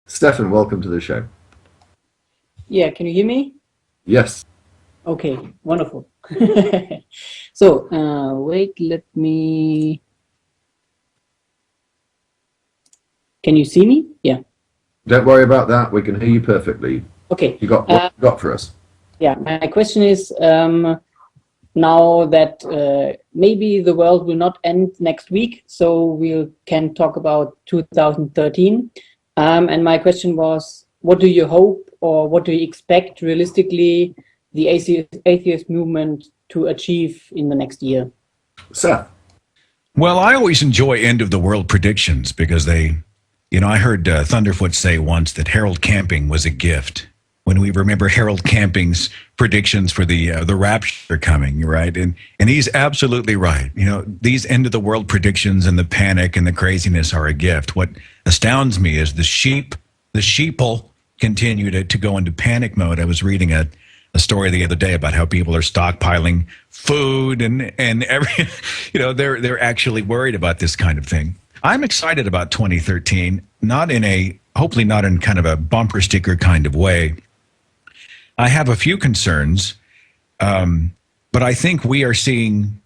Stefan, welcome to the show. Yeah, can you hear me? Yes. Okay, wonderful. So, wait, let me. Can you see me? Yeah. Don't worry about that. We can hear you perfectly. Okay. You got what you got for us? Yeah, my question is now that maybe the world will not end next week, so we can talk about 2013. And my question was, what do you hope or what do you expect realistically the atheist movement to achieve in the next year? Seth. Well, I always enjoy end of the world predictions because I heard Thunderfoot say once that Harold Camping was a gift. When we remember Harold Camping's predictions for the rapture coming, right? And he's absolutely right. These end of the world predictions and the panic and the craziness are a gift. What astounds me is the sheeple continue to go into panic mode. I was reading a story the other day about how people are stockpiling food and every, they're actually worried about this kind of thing. I'm excited about 2013, hopefully not in kind of a bumper sticker kind of way. I have a few concerns, but I think we are seeing,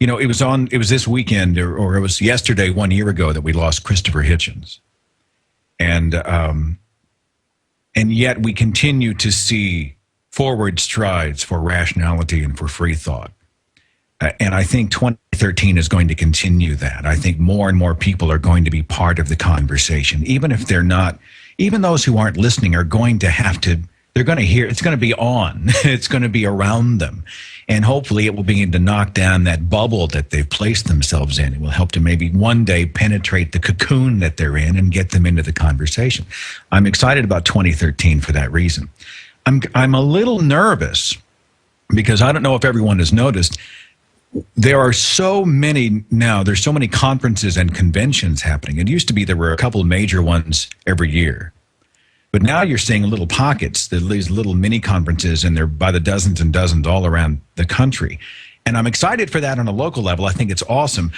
it was this weekend or it was yesterday, 1 year ago that we lost Christopher Hitchens. And yet we continue to see forward strides for rationality and for free thought. And I think 2013 is going to continue that. I think more and more people are going to be part of the conversation, even if they're not, even those who aren't listening are going to have to, they're going to hear, it's going to be on, it's going to be around them. And hopefully it will begin to knock down that bubble that they've placed themselves in. It will help to maybe one day penetrate the cocoon that they're in and get them into the conversation. I'm excited about 2013 for that reason. I'm a little nervous because I don't know if everyone has noticed, there are so many now, there's so many conferences and conventions happening. It used to be there were a couple of major ones every year. But now you're seeing little pockets, these little mini conferences, and they're by the dozens and dozens all around the country. And I'm excited for that on a local level. I think it's awesome.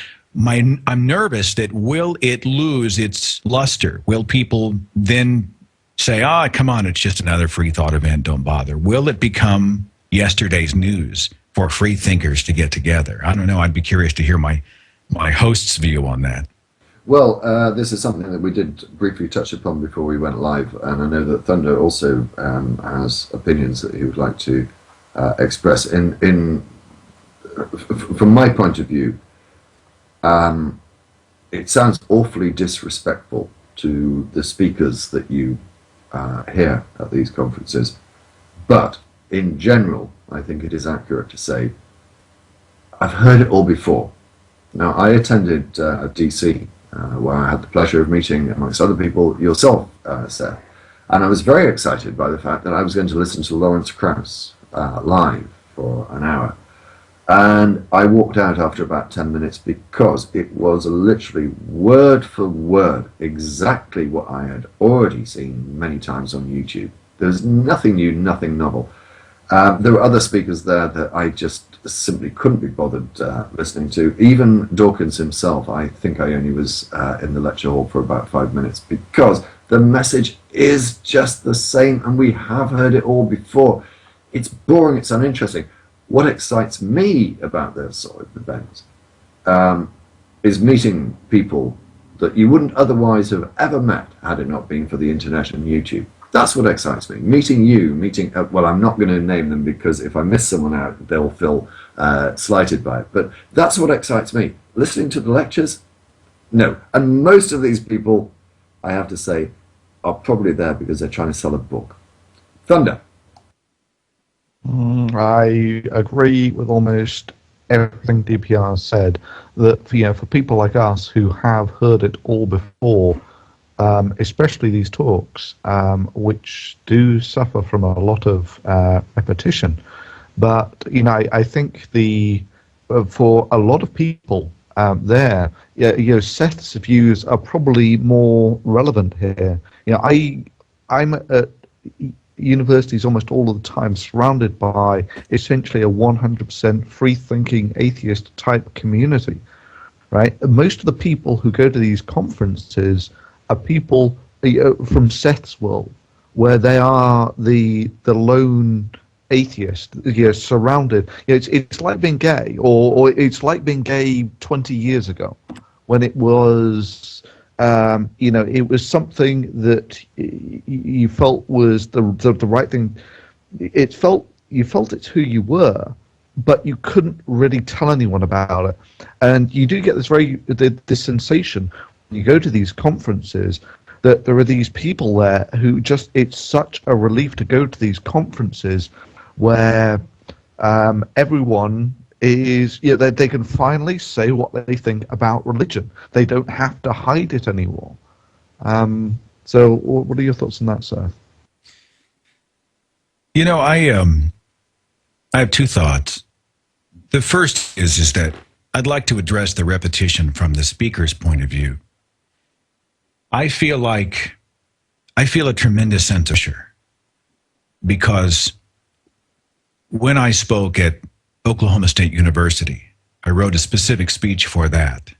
I'm nervous that will it lose its luster? Will people then say, come on, it's just another free thought event, don't bother? Will it become yesterday's news for free thinkers to get together? I don't know. I'd be curious to hear my host's view on that. Well, this is something that we did briefly touch upon before we went live, and I know that Thunder also has opinions that he would like to express. From my point of view, it sounds awfully disrespectful to the speakers that you hear at these conferences, but in general, I think it is accurate to say I've heard it all before. Now, I attended DC, where I had the pleasure of meeting, amongst other people, yourself, Seth. And I was very excited by the fact that I was going to listen to Lawrence Krauss live for an hour. And I walked out after about 10 minutes because it was literally word for word exactly what I had already seen many times on YouTube. There was nothing new, nothing novel. There were other speakers there that I just simply couldn't be bothered listening to. Even Dawkins himself, I think I only was in the lecture hall for about 5 minutes because the message is just the same and we have heard it all before. It's boring, it's uninteresting. What excites me about those sort of events is meeting people that you wouldn't otherwise have ever met had it not been for the internet and YouTube. That's what excites me. Meeting you, well, I'm not going to name them because if I miss someone out, they'll feel slighted by it. But that's what excites me. Listening to the lectures? No. And most of these people, I have to say, are probably there because they're trying to sell a book. Thunder. I agree with almost everything DPR said, that for people like us who have heard it all before, especially these talks, which do suffer from a lot of repetition. But I think for a lot of people Seth's views are probably more relevant here. I'm at universities almost all of the time surrounded by essentially a 100% free-thinking atheist type community, right? Most of the people who go to these conferences are people from Seth's world, where they are the lone atheist, surrounded. It's like being gay, or it's like being gay 20 years ago, when it was, it was something that you felt was the right thing. You felt it's who you were, but you couldn't really tell anyone about it. And you do get this sensation when you go to these conferences that there are these people there who just, it's such a relief to go to these conferences where everyone is, they can finally say what they think about religion. They don't have to hide it anymore. So what are your thoughts on that, Seth? I have two thoughts. The first is that I'd like to address the repetition from the speaker's point of view. I feel a tremendous sense of pressure, because when I spoke at Oklahoma State University, I wrote a specific speech for that.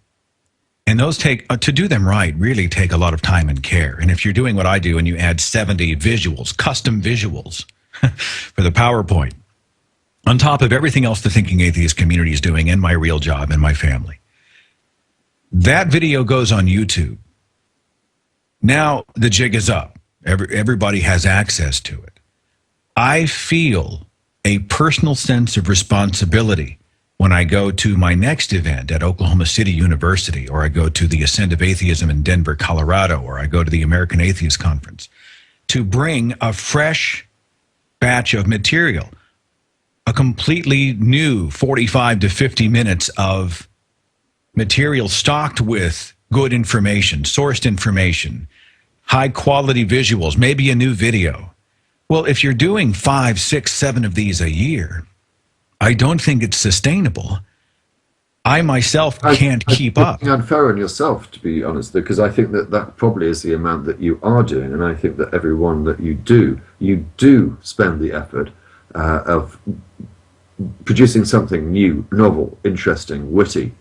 And those to do them right, really take a lot of time and care. And if you're doing what I do and you add 70 visuals, custom visuals for the PowerPoint, on top of everything else the Thinking Atheist community is doing, and my real job and my family, that video goes on YouTube. Now the jig is up. Everybody has access to it. I feel a personal sense of responsibility when I go to my next event at Oklahoma City University, or I go to the Ascent of Atheism in Denver, Colorado, or I go to the American Atheist Conference, to bring a fresh batch of material, a completely new 45 to 50 minutes of material stocked with good information, sourced information, high quality visuals, maybe a new video. Well, if you're doing 5, 6, 7 of these a year, I don't think it's sustainable. I myself can't keep up. It's unfair on yourself, to be honest, because I think that probably is the amount that you are doing, and I think that everyone that you do spend the effort of producing something new, novel, interesting, witty.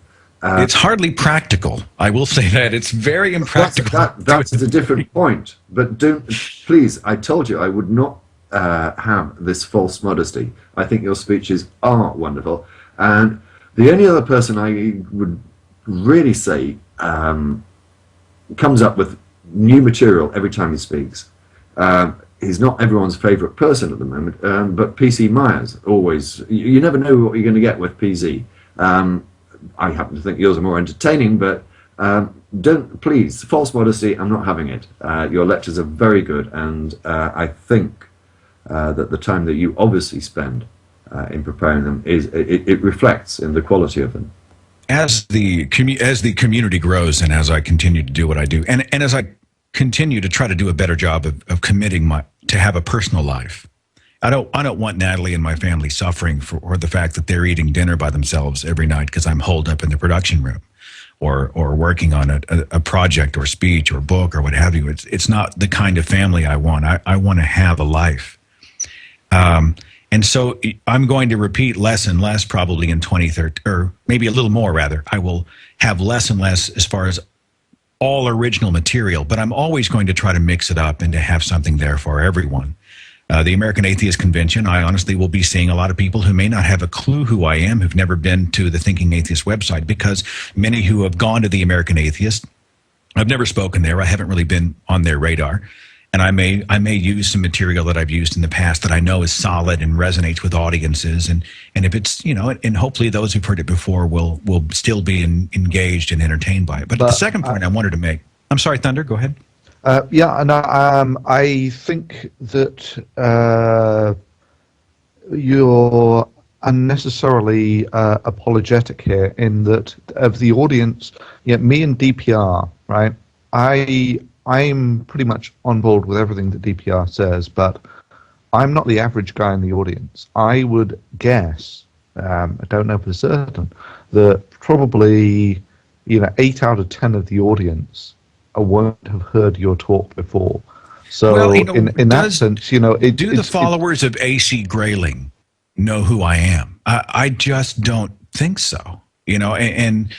It's hardly practical. I will say that. It's very impractical. That's a different point. But please, I told you I would not have this false modesty. I think your speeches are wonderful. And the only other person I would really say comes up with new material every time he speaks. He's not everyone's favourite person at the moment, but PC Myers, always. You never know what you're going to get with PC. I happen to think yours are more entertaining, but please, false modesty, I'm not having it. Your lectures are very good, and I think that the time that you obviously spend in preparing them it reflects in the quality of them. As the community grows, and as I continue to do what I do, and as I continue to try to do a better job of committing to have a personal life, I don't want Natalie and my family suffering for the fact that they're eating dinner by themselves every night because I'm holed up in the production room, or working on a project or speech or book or what have you. It's not the kind of family I want. I want to have a life. And so I'm going to repeat less and less probably in 2013, or maybe a little more rather. I will have less and less as far as all original material, but I'm always going to try to mix it up and to have something there for everyone. The American Atheist Convention, I honestly will be seeing a lot of people who may not have a clue who I am, who've never been to the Thinking Atheist website, because many who have gone to the American Atheist, I've never spoken there. I haven't really been on their radar. And I may use some material that I've used in the past that I know is solid and resonates with audiences. And if it's, and hopefully those who've heard it before will still be engaged and entertained by it. But the second point I wanted to make, I'm sorry, Thunder, go ahead. I think that you're unnecessarily apologetic here, in that of the audience, me and DPR, right? I'm pretty much on board with everything that DPR says, but I'm not the average guy in the audience. I would guess, I don't know for certain, that probably 8 out of 10 of the audience won't have heard your talk before. So well, in that sense, do the followers of AC Grayling know who I am? I just don't think so. And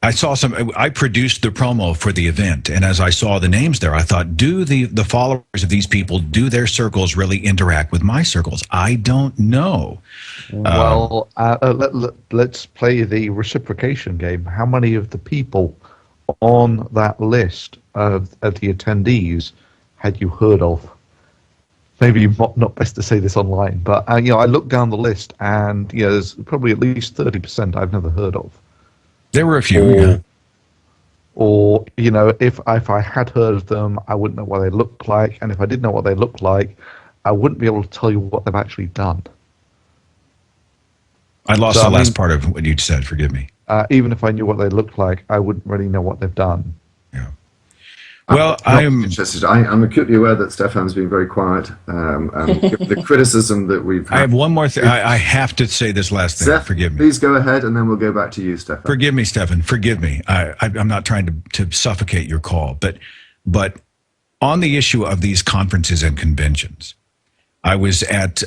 I produced the promo for the event, and as I saw the names there, I thought, do the followers of these people, do their circles really interact with my circles? I don't know. Well, let's play the reciprocation game. How many of the people on that list of the attendees had you heard of? Maybe not best to say this online, but you know, I looked down the list, and you know, there's probably at least 30% I've never heard of. There were a few, or you know, if I had heard of them, I wouldn't know what they looked like, and if I did know what they looked like, I wouldn't be able to tell you what they've actually done. I lost the last part of what you said. Forgive me. Even if I knew what they looked like, I wouldn't really know what they've done. Yeah. Well, I'm interested. I'm acutely aware that Stefan's been very quiet. And the criticism that we've had. I have one more thing. I have to say this last thing. Seth, forgive me. Please go ahead, and then we'll go back to you, Stefan. Forgive me, Stefan. Forgive me. I'm not trying to suffocate your call, but on the issue of these conferences and conventions, I was at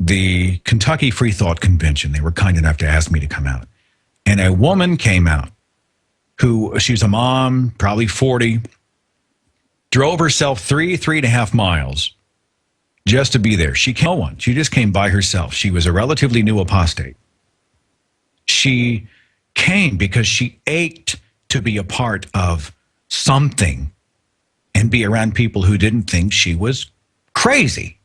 the Kentucky Free Thought Convention. They were kind enough to ask me to come out, and a woman came out. She's a mom, probably 40, drove herself 3.5 miles just to be there. She just came by herself. She was a relatively new apostate. She came because she ached to be a part of something and be around people who didn't think she was crazy.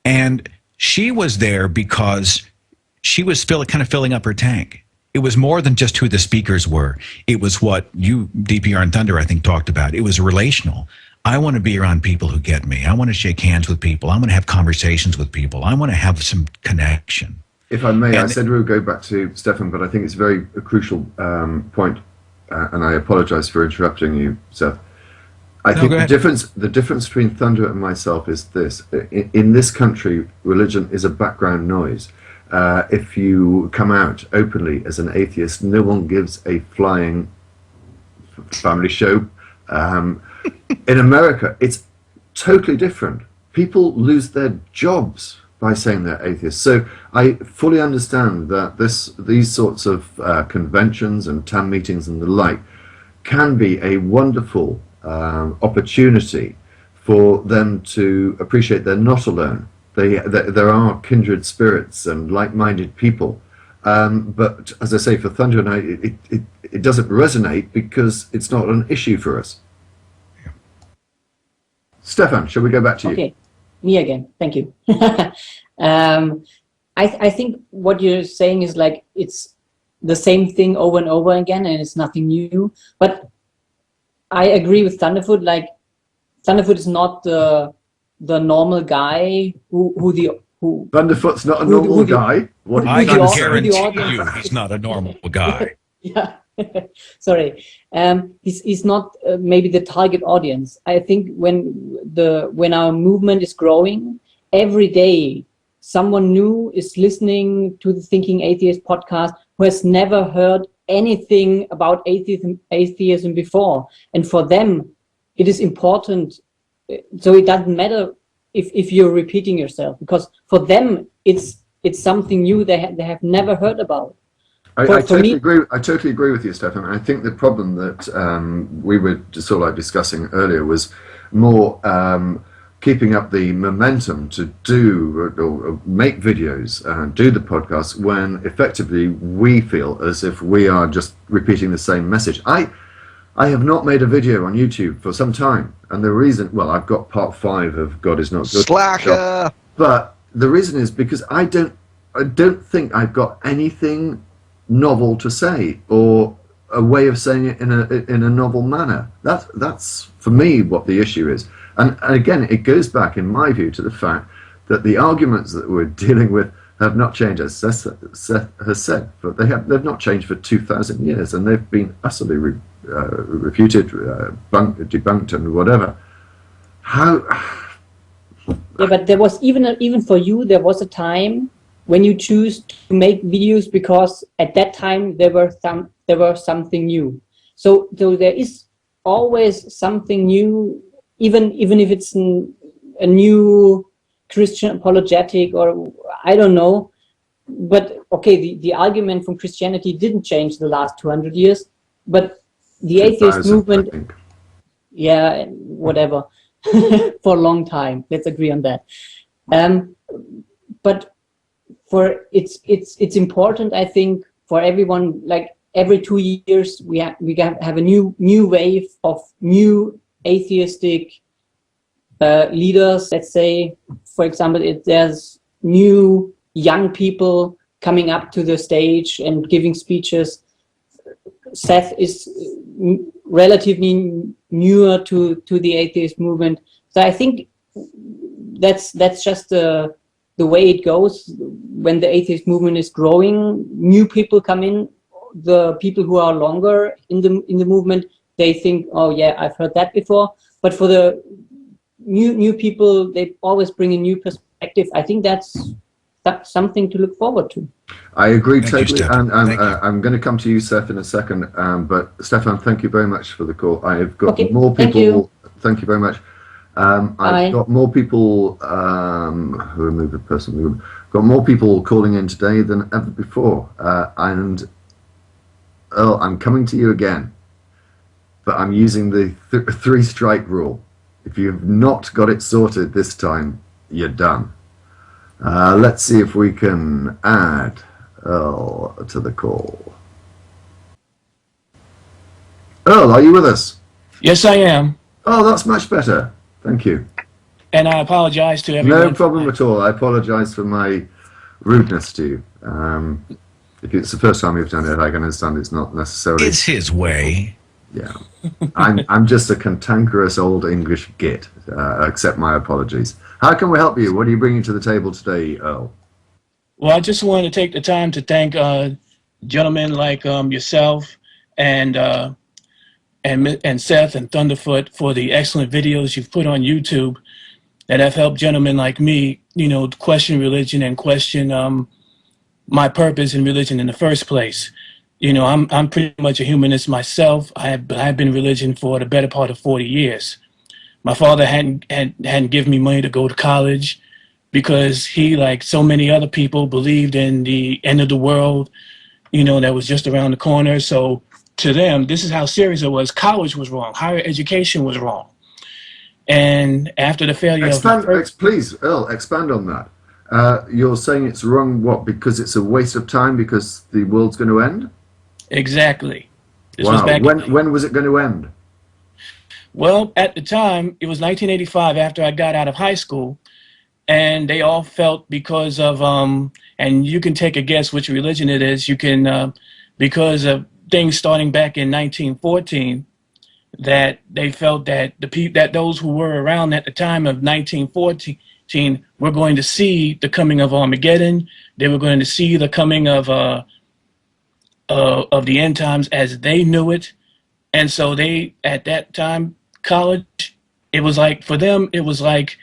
And she was there because she was kind of filling up her tank. It was more than just who the speakers were. It was what you, DPR and Thunder, I think, talked about. It was relational. I want to be around people who get me. I want to shake hands with people. I want to have conversations with people. I want to have some connection. If I may, I said we'll go back to Stefan, but I think it's a very a crucial point, and I apologize for interrupting you, Seth. I think the difference between Thunder and myself is this. In this country, religion is a background noise. If you come out openly as an atheist, no one gives a flying family show. In America, it's totally different. People lose their jobs by saying they're atheists. So I fully understand that these sorts of conventions and town meetings and the like can be a wonderful opportunity for them to appreciate they're not alone. There are kindred spirits and like-minded people, but as I say, for Thunder and I, it doesn't resonate because it's not an issue for us. Yeah. Stefan, shall we go back to you? Okay, me again. Thank you. I think what you're saying is like it's the same thing over and over again, and it's nothing new. But I agree with Thunderfoot. Like Thunderfoot is not the normal guy who Thunderfoot's not a normal guy. What I can guarantee you he's not a normal guy. Yeah. Sorry. He's not maybe the target audience. I think when our movement is growing, every day someone new is listening to the Thinking Atheist podcast who has never heard anything about atheism before. And for them, it is important. So it doesn't matter if you're repeating yourself, because for them it's something new they have never heard about. I totally agree with you, Stefan. I think the problem that we were sort of like discussing earlier was more keeping up the momentum to do or make videos, do the podcast, when effectively we feel as if we are just repeating the same message. I have not made a video on YouTube for some time, and the reason, well, I've got part 5 of God Is Not Good. Slacker! But the reason is because I don't think I've got anything novel to say, or a way of saying it in a novel manner. That's for me what the issue is. And again, it goes back, in my view, to the fact that the arguments that we're dealing with have not changed, as Seth has said, but they've not changed for 2,000 years, and they've been utterly refuted, debunked, and whatever. How? Yeah, but there was even for you, there was a time when you choose to make videos because at that time there were something new. So there is always something new, even if it's a new Christian apologetic, or I don't know. but okay, the argument from Christianity didn't change the last 200 years, but the atheist 2000, movement, I think. yeah, whatever, for a long time. Let's agree on that. But it's important, I think, for everyone. Like every 2 years, we have a new wave of new atheistic leaders. Let's say, for example, there's new young people coming up to the stage and giving speeches. Seth is relatively newer to the atheist movement, so I think that's just the way it goes. When the atheist movement is growing, new people come in. The people who are longer in the movement, they think, oh yeah, I've heard that before. But for the new people, they always bring a new perspective. I think that's something to look forward to. I agree Thank you, totally, Stefan. and Thank you. I'm going to come to you, Seth, in a second. But Stefan, thank you very much for the call. I've got Okay, more thank people. you. Thank you very much. Bye. I've got more people. Remove the person. Got more people calling in today than ever before. And Earl, I'm coming to you again, but I'm using the three-strike rule. If you've not got it sorted this time, you're done. Let's see if we can add Earl to the call. Earl, are you with us? Yes, I am. Oh, that's much better. Thank you. And I apologize to everyone. No problem at all. I apologize for my rudeness to you. If it's the first time you've done it, I can understand it's not necessarily... It's his way. Yeah. I'm just a cantankerous old English git. Accept my apologies. How can we help you? What are you bringing to the table today, Earl? Well, I just wanted to take the time to thank gentlemen like yourself and Seth and Thunderfoot for the excellent videos you've put on YouTube that have helped gentlemen like me, you know, question religion and question my purpose in religion in the first place. You know, I'm pretty much a humanist myself. I've been in religion for the better part of 40 years. My father hadn't given me money to go to college because he, like so many other people, believed in the end of the world, you know, that was just around the corner. So to them, this is how serious it was. College was wrong. Higher education was wrong. And after the failure Please, Earl, expand on that. You're saying it's wrong, what, because it's a waste of time because the world's going to end? Exactly. This Wow. was back When was it going to end? Well, at the time, it was 1985 after I got out of high school, and they all felt because of, and you can take a guess which religion it is, you can, because of things starting back in 1914, that they felt that that those who were around at the time of 1914 were going to see the coming of Armageddon. They were going to see the coming of the end times as they knew it. And so they, at that time, college, it was like, for them, it was like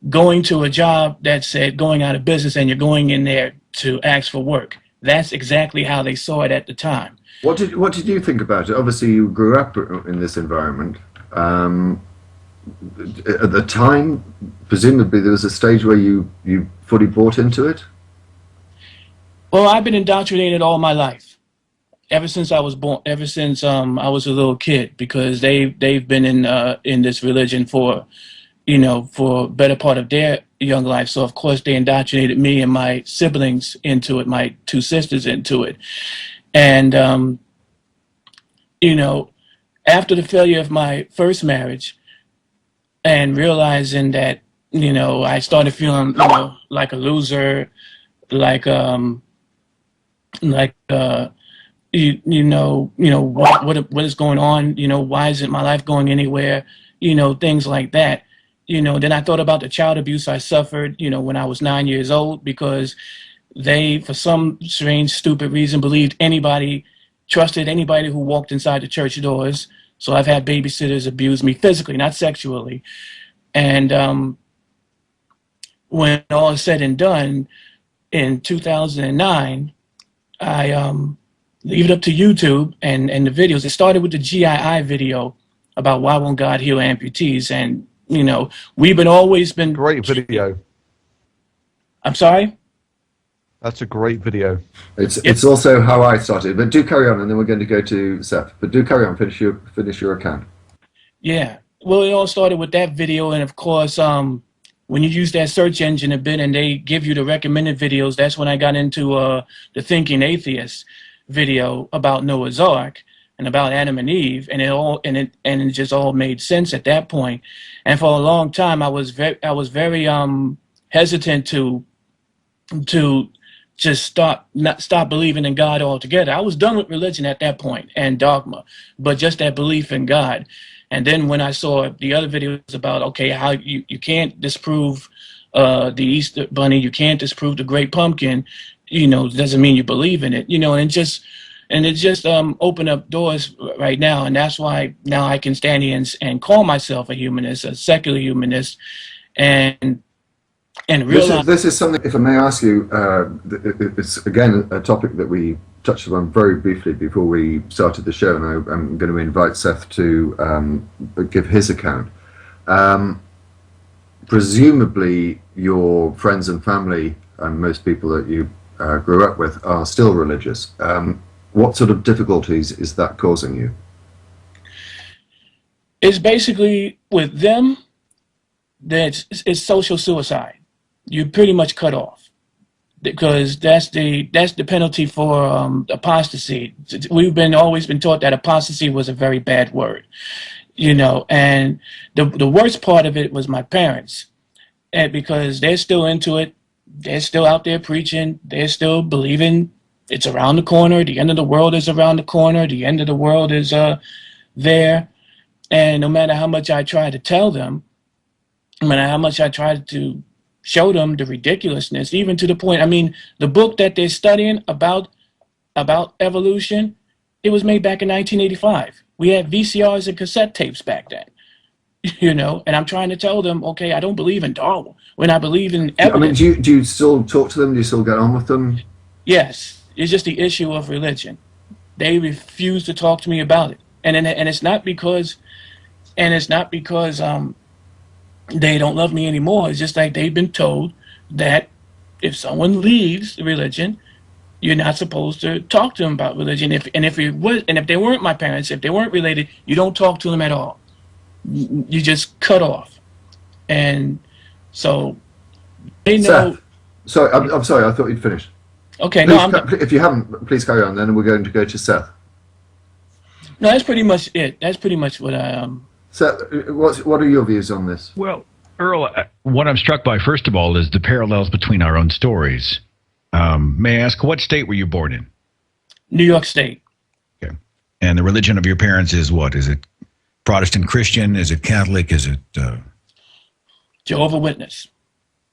going to a job that said going out of business and you're going in there to ask for work. That's exactly how they saw it at the time. What did you think about it? Obviously, you grew up in this environment. At the time, presumably there was a stage where you fully bought into it? Well, I've been indoctrinated all my life, ever since I was born, ever since I was a little kid, because they've been in this religion for, you know, for a better part of their young life. So of course they indoctrinated me and my siblings into it, my two sisters into it. And, you know, after the failure of my first marriage and realizing that, you know, I started feeling, you know, like a loser, like you know, what is going on? You know, why isn't my life going anywhere? You know, things like that. You know, then I thought about the child abuse I suffered, you know, when I was 9 years old, because they, for some strange, stupid reason, trusted anybody who walked inside the church doors. So I've had babysitters abuse me physically, not sexually. And when all is said and done, in 2009, I leave it up to YouTube and the videos. It started with the GII video about why won't God heal amputees. And, you know, we've always been... Great video. I'm sorry? That's a great video. It's also how I started. But do carry on, and then we're going to go to Seth. But do carry on. Finish your account. Yeah. Well, it all started with that video, and of course, when you use that search engine a bit, and they give you the recommended videos, that's when I got into the Thinking Atheist video about Noah's Ark and about Adam and Eve, and it just all made sense at that point. And for a long time, I was very hesitant to just stop believing in God altogether. I was done with religion at that point and dogma, but just that belief in God. And then when I saw the other videos about, okay, how you can't disprove the Easter Bunny, you can't disprove the Great Pumpkin, doesn't mean you believe in it, and it just opened up doors right now. And that's why now I can stand here and call myself a humanist, a secular humanist, and realize this is something, if I may ask you, it's again a topic that we touched on very briefly before we started the show, and I'm going to invite Seth to give his account. Presumably your friends and family and most people that you grew up with are still religious. What sort of difficulties is that causing you? It's basically with them that it's social suicide. You're pretty much cut off, because that's the penalty for apostasy. We've always been taught that apostasy was a very bad word, and the worst part of it was my parents, and because they're still into it, they're still out there preaching, they're still believing it's around the corner, the end of the world is around the corner, the end of the world is there, and no matter how much I try to tell them, no matter how much I try to show them the ridiculousness, even to the point, the book that they're studying about evolution, it was made back in 1985. We had VCRs and cassette tapes back then, and I'm trying to tell them, okay, I don't believe in Darwin when I believe in evidence. Do you still talk to them? Do you still get on with them? Yes, it's just the issue of religion. They refuse to talk to me about it, and it's not because they don't love me anymore. It's just like they've been told that if someone leaves religion, you're not supposed to talk to them about religion. If they weren't my parents, if they weren't related, you don't talk to them at all. You just cut off. And so they know. Seth, sorry, I'm sorry. I thought you'd finished. Okay, if you haven't, please carry on. Then we're going to go to Seth. No, that's pretty much it. That's pretty much what I Seth, what are your views on this? Well, Earl, what I'm struck by, first of all, is the parallels between our own stories. May I ask, what state were you born in? New York State. Okay. And the religion of your parents is what? Is it Protestant Christian? Is it Catholic? Is it Jehovah's Witness.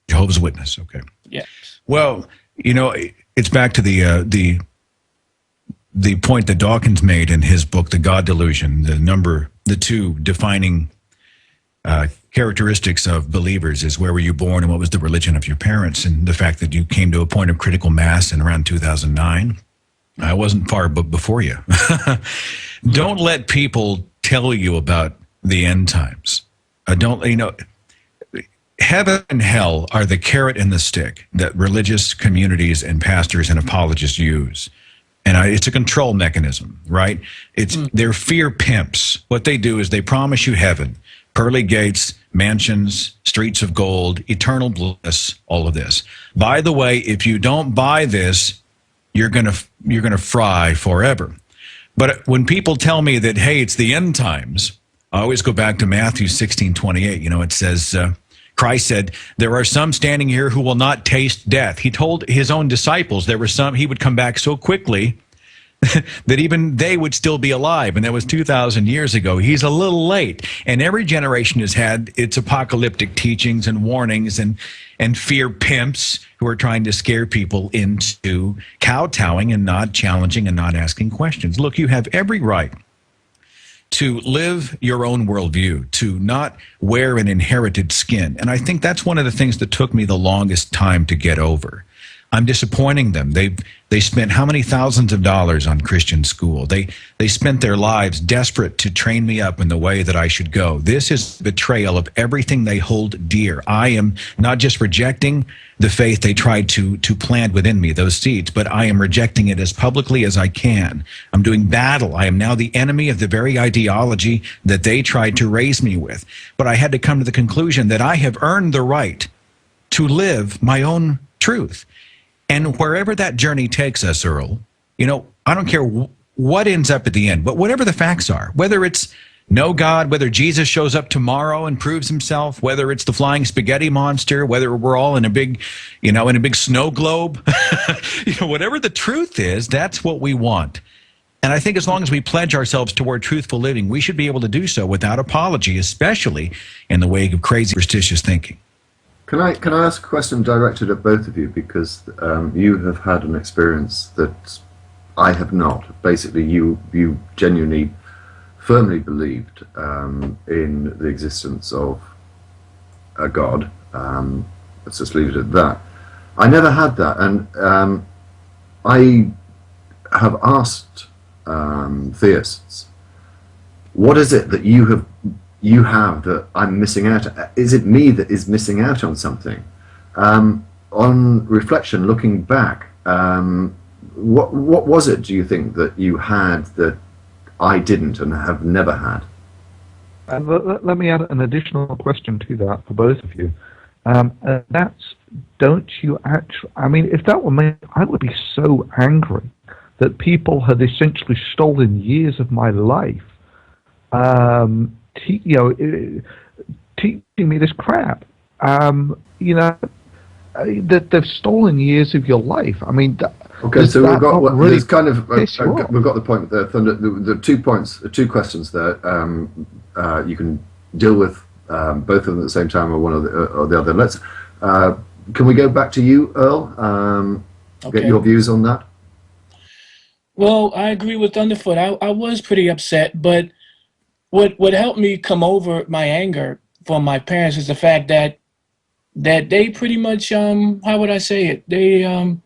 Jehovah's Witness, okay. Yes. Well, it's back to the point that Dawkins made in his book, The God Delusion, the two defining characteristics of believers is where were you born and what was the religion of your parents, and the fact that you came to a point of critical mass in around 2009. I wasn't far before you. Don't let people tell you about the end times. Heaven and hell are the carrot and the stick that religious communities and pastors and apologists use. And it's a control mechanism, right? They're fear pimps. What they do is they promise you heaven, pearly gates, mansions, streets of gold, eternal bliss, all of this. By the way, if you don't buy this, you're gonna fry forever. But when people tell me that, hey, it's the end times, I always go back to Matthew 16:28. It says, Christ said, there are some standing here who will not taste death. He told his own disciples there were some, he would come back so quickly that even they would still be alive. And that was 2,000 years ago. He's a little late. And every generation has had its apocalyptic teachings and warnings and fear pimps who are trying to scare people into kowtowing and not challenging and not asking questions. Look, you have every right to live your own worldview, to not wear an inherited skin. And I think that's one of the things that took me the longest time to get over. I'm disappointing them. They spent how many thousands of dollars on Christian school? They spent their lives desperate to train me up in the way that I should go. This is betrayal of everything they hold dear. I am not just rejecting the faith they tried to plant within me, those seeds, but I am rejecting it as publicly as I can. I'm doing battle. I am now the enemy of the very ideology that they tried to raise me with. But I had to come to the conclusion that I have earned the right to live my own truth. And wherever that journey takes us, Earl, you know, I don't care what ends up at the end, but whatever the facts are, whether it's no God, whether Jesus shows up tomorrow and proves himself, whether it's the flying spaghetti monster, whether we're all in a big, you know, in a big snow globe, you know, whatever the truth is, that's what we want. And I think as long as we pledge ourselves toward truthful living, we should be able to do so without apology, especially in the wake of crazy, superstitious thinking. Can I ask a question directed at both of you, because you have had an experience that I have not. Basically, you genuinely, firmly believed in the existence of a God. Let's just leave it at that. I never had that, and I have asked theists, what is it that you have that I'm missing out? Is it me that is missing out on something? On reflection, looking back, what was it, do you think, that you had that I didn't and have never had? And let me add an additional question to that for both of you. And that's, don't you actually, I mean, if that were me, I would be so angry that people had essentially stolen years of my life. Teaching me this crap, you know, that they've stolen years of your life. I mean, okay, so we've got really there's kind of we've got the point there. The 2 points, 2 questions there. You can deal with both of them at the same time, or one or the other. Let's. Can we go back to you, Earl? Get your views on that. Well, I agree with Thunderfoot. I was pretty upset, but what helped me come over my anger from my parents is the fact that they pretty much how would I say it? They I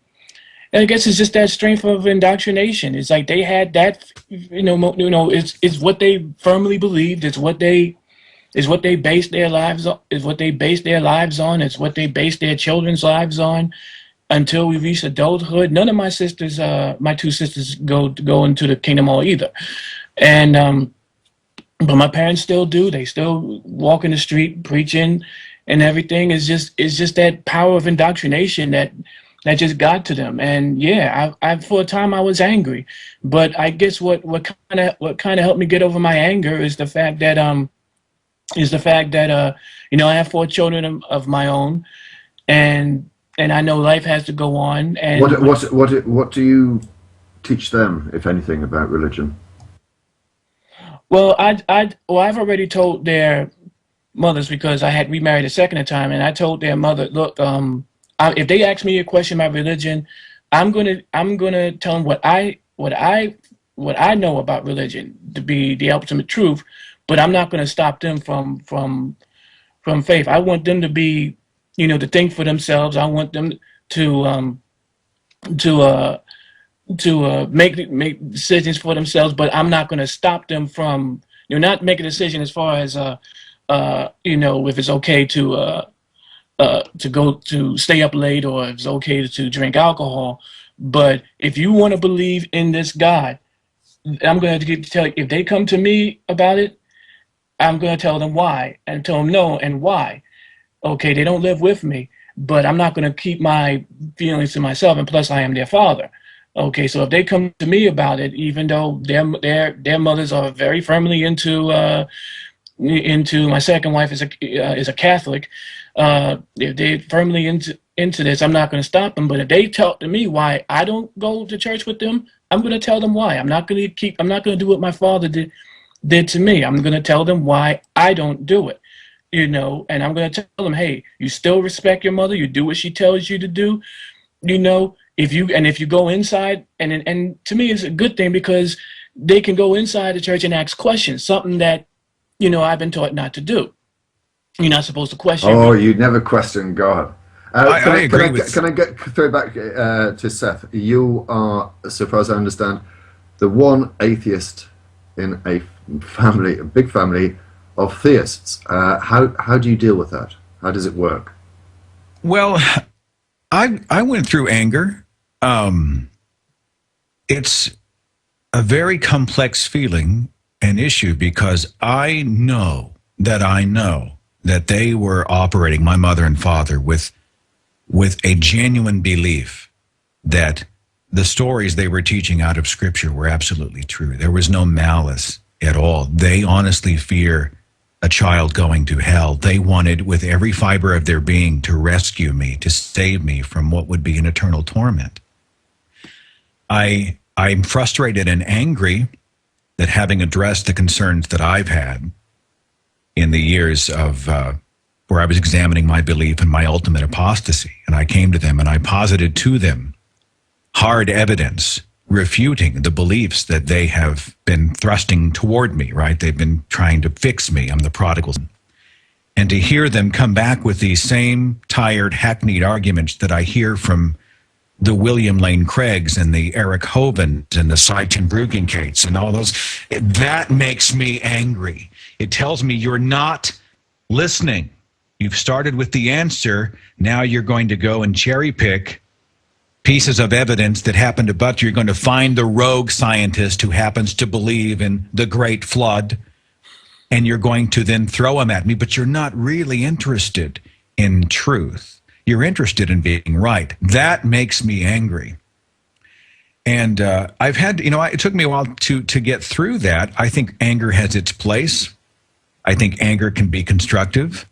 guess it's just that strength of indoctrination. It's like they had that, you know, it's what they firmly believed. It's what they based their lives on. It's what they based their lives on. It's what they based their children's lives on. Until we reach adulthood, none of my sisters, my 2 sisters, go into the kingdom hall either, and but my parents still do. They still walk in the street preaching, and everything is just that power of indoctrination that just got to them. And yeah, I for a time I was angry, but I guess what kind of helped me get over my anger is the fact that you know, I have 4 children of my own, and I know life has to go on. And what do you teach them, if anything, about religion? Well, I've already told their mothers, because I had remarried a second time, and I told their mother, look, if they ask me a question about religion, I'm gonna tell them what I know about religion to be the ultimate truth, but I'm not gonna stop them from faith. I want them to be, you know, to think for themselves. I want them to make decisions for themselves, but I'm not going to stop them from, you know, not make a decision as far as you know, if it's okay to go to stay up late, or if it's okay to drink alcohol. But if you want to believe in this God, I'm going to tell you, if they come to me about it, I'm going to tell them why, and tell them no and why. Okay, they don't live with me, but I'm not going to keep my feelings to myself, and plus I am their father. Okay, so if they come to me about it, even though their mothers are very firmly into my second wife is a Catholic, if they're firmly into this, I'm not going to stop them. But if they talk to me why I don't go to church with them, I'm going to tell them why. I'm not going to do what my father did to me. I'm going to tell them why I don't do it. You know, and I'm going to tell them, hey, you still respect your mother. You do what she tells you to do. You know, if you go inside, and to me it's a good thing, because they can go inside the church and ask questions, something that, you know, I've been taught not to do. You're not supposed to question. Oh, you never question God. I agree with. Can I throw back to Seth? You are, so far as I understand, the one atheist in a big family of theists. How do you deal with that? How does it work? Well, I went through anger. It's a very complex feeling and issue because I know that they were operating, my mother and father, with a genuine belief that the stories they were teaching out of Scripture were absolutely true. There was no malice at all. They honestly fear a child going to hell. They wanted, with every fiber of their being, to rescue me, to save me from what would be an eternal torment. I'm frustrated and angry that, having addressed the concerns that I've had in the years of where I was examining my belief and my ultimate apostasy, and I came to them and I posited to them hard evidence refuting the beliefs that they have been thrusting toward me, right? They've been trying to fix me. I'm the prodigal son. And to hear them come back with these same tired, hackneyed arguments that I hear from the William Lane Craigs and the Eric Hovens and the Seichen Bruggenkates and all those, that makes me angry. It tells me you're not listening. You've started with the answer. Now you're going to go and cherry pick pieces of evidence that happen to butt. You're going to find the rogue scientist who happens to believe in the Great Flood, and you're going to then throw him at me, but you're not really interested in truth. You're interested in being right. That makes me angry. And I've had, it took me a while to get through that. I think anger has its place. I think anger can be constructive.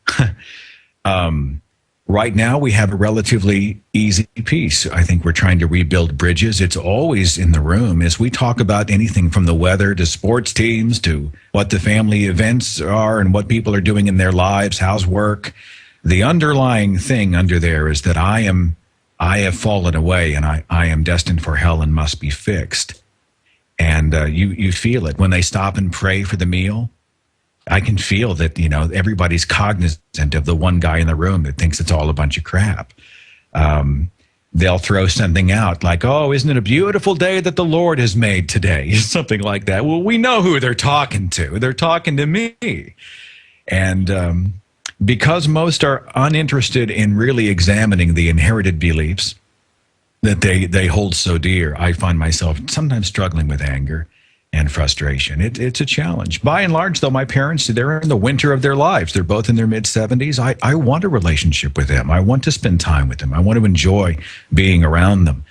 Right now, we have a relatively easy peace. I think we're trying to rebuild bridges. It's always in the room as we talk about anything from the weather to sports teams to what the family events are and what people are doing in their lives, how's work. The underlying thing under there is that I have fallen away and I am destined for hell and must be fixed. And you feel it when they stop and pray for the meal. I can feel that, everybody's cognizant of the one guy in the room that thinks it's all a bunch of crap. They'll throw something out like, oh, isn't it a beautiful day that the Lord has made today? Something like that. Well, we know who they're talking to. They're talking to me. And because most are uninterested in really examining the inherited beliefs that they hold so dear, I find myself sometimes struggling with anger and frustration. It's a challenge. By and large, though, my parents, they're in the winter of their lives. They're both in their mid-70s. I want a relationship with them. I want to spend time with them. I want to enjoy being around them.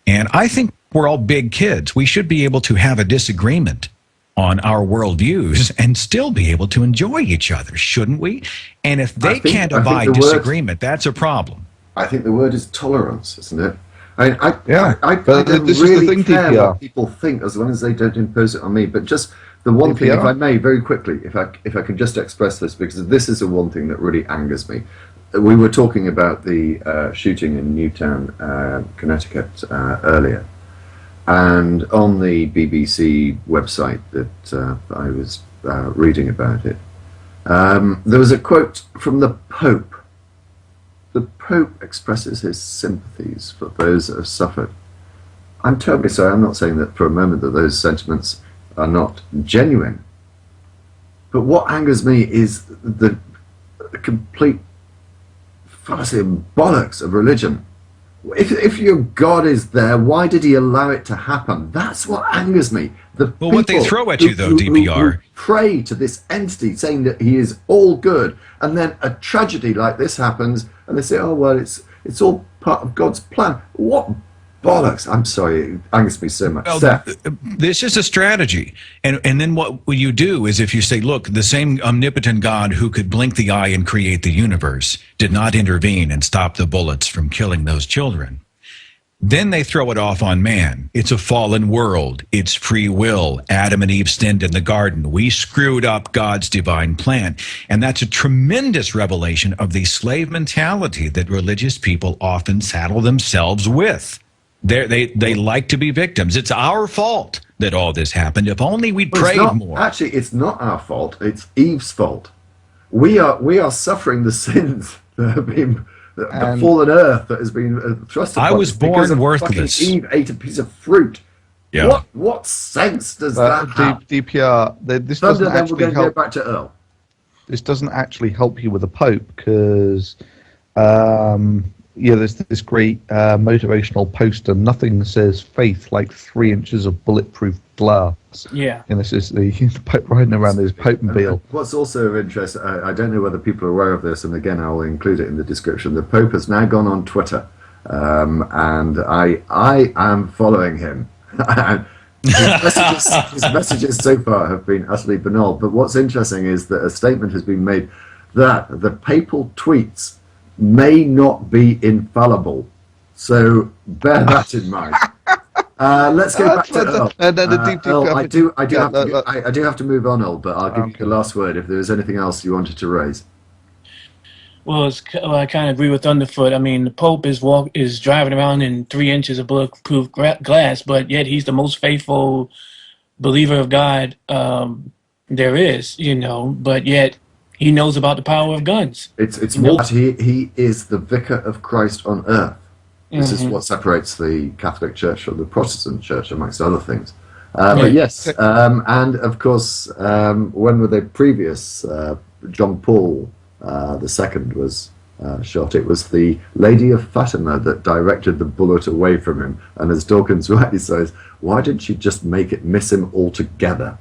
And I think we're all big kids. We should be able to have a disagreement on our worldviews and still be able to enjoy each other, shouldn't we? And if they can't abide disagreement, that's a problem. I think the word is tolerance, isn't it? I but don't this really is the thing, care DPR. what people think as long as they don't impose it on me. But just the one thing, if I may, very quickly, if I can just express this, because this is the one thing that really angers me. We were talking about the shooting in Newtown, Connecticut earlier. And on the BBC website that I was reading about it, there was a quote from the Pope. The Pope expresses his sympathies for those that have suffered. I'm totally sorry, I'm not saying that for a moment that those sentiments are not genuine. But what angers me is the complete fallacy and bollocks of religion. If your God is there, why did he allow it to happen? That's what angers me. Well, what they throw at you, though, DPR. Who pray to this entity saying that he is all good, and then a tragedy like this happens, and they say, oh, well, it's all part of God's plan. What bollocks. I'm sorry, it angers me so much. Well, Seth. this is a strategy. And then what you do is if you say, look, the same omnipotent God who could blink the eye and create the universe did not intervene and stop the bullets from killing those children. Then they throw it off on man. It's a fallen world. It's free will. Adam and Eve sinned in the garden. We screwed up God's divine plan. And that's a tremendous revelation of the slave mentality that religious people often saddle themselves with. They like to be victims. It's our fault that all this happened. If only we'd prayed more. Actually, it's not our fault. It's Eve's fault. We are suffering the sins that have been the fallen earth that has been thrust upon I was us because born of worthless. fucking Eve ate a piece of fruit. Yeah. What sense does that have? DPR, this Thunder, doesn't then we're actually going to go help. back to Earl. This doesn't actually help you with the Pope because, there's this great motivational poster. Nothing says faith like 3 inches of bulletproof glass. Yeah. And this is the Pope riding around his Pope-mobile. What's also of interest, I don't know whether people are aware of this, and again, I'll include it in the description. The Pope has now gone on Twitter, and I am following him. His messages so far have been utterly banal. But what's interesting is that a statement has been made that the papal tweets may not be infallible. So bear that in mind. Let's go back to Earl. Earl, I do have to move on, Earl, but I'll give you the last word if there's anything else you wanted to raise. Well, I kind of agree with Thunderfoot. I mean, the Pope is driving around in 3 inches of bulletproof glass, but yet he's the most faithful believer of God there is, but yet he knows about the power of guns. It's more that he is the vicar of Christ on earth. This is what separates the Catholic Church from the Protestant Church, amongst other things. But yes, and of course, when were the previous John Paul II was shot? It was the Lady of Fatima that directed the bullet away from him. And as Dawkins rightly says, why didn't you just make it miss him altogether?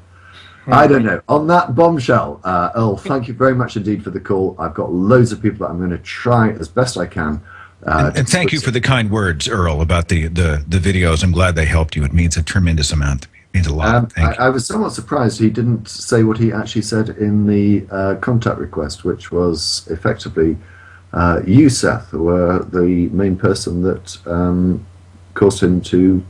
I don't know. On that bombshell, Earl, thank you very much indeed for the call. I've got loads of people that I'm going to try as best I can. And thank you for the kind words, Earl, about the videos. I'm glad they helped you. It means a tremendous amount to me. It means a lot. Thank you. I was somewhat surprised he didn't say what he actually said in the contact request, which was effectively you, Seth, were the main person that caused him to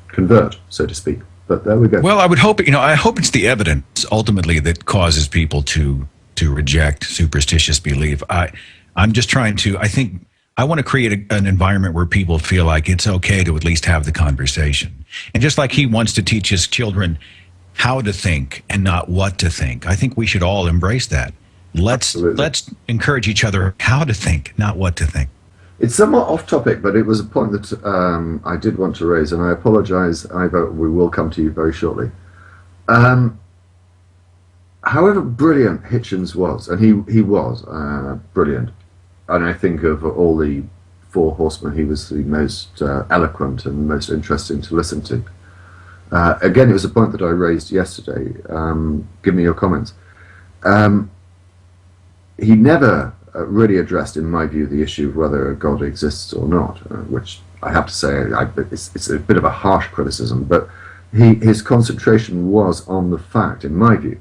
convert, so to speak. But there we go. Well, I would hope, I hope it's the evidence ultimately that causes people to reject superstitious belief. I'm just trying to, I want to create an environment where people feel like it's okay to at least have the conversation. And just like he wants to teach his children how to think and not what to think, I think we should all embrace that. Let's encourage each other how to think, not what to think. It's somewhat off topic, but it was a point that I did want to raise, and I apologize, Ivor, we will come to you very shortly. However brilliant Hitchens was, and he was brilliant, and I think of all the four horsemen, he was the most eloquent and most interesting to listen to. Again, it was a point that I raised yesterday. Give me your comments. He never really addressed, in my view, the issue of whether a God exists or not, which I have to say it's a bit of a harsh criticism, but his concentration was on the fact, in my view,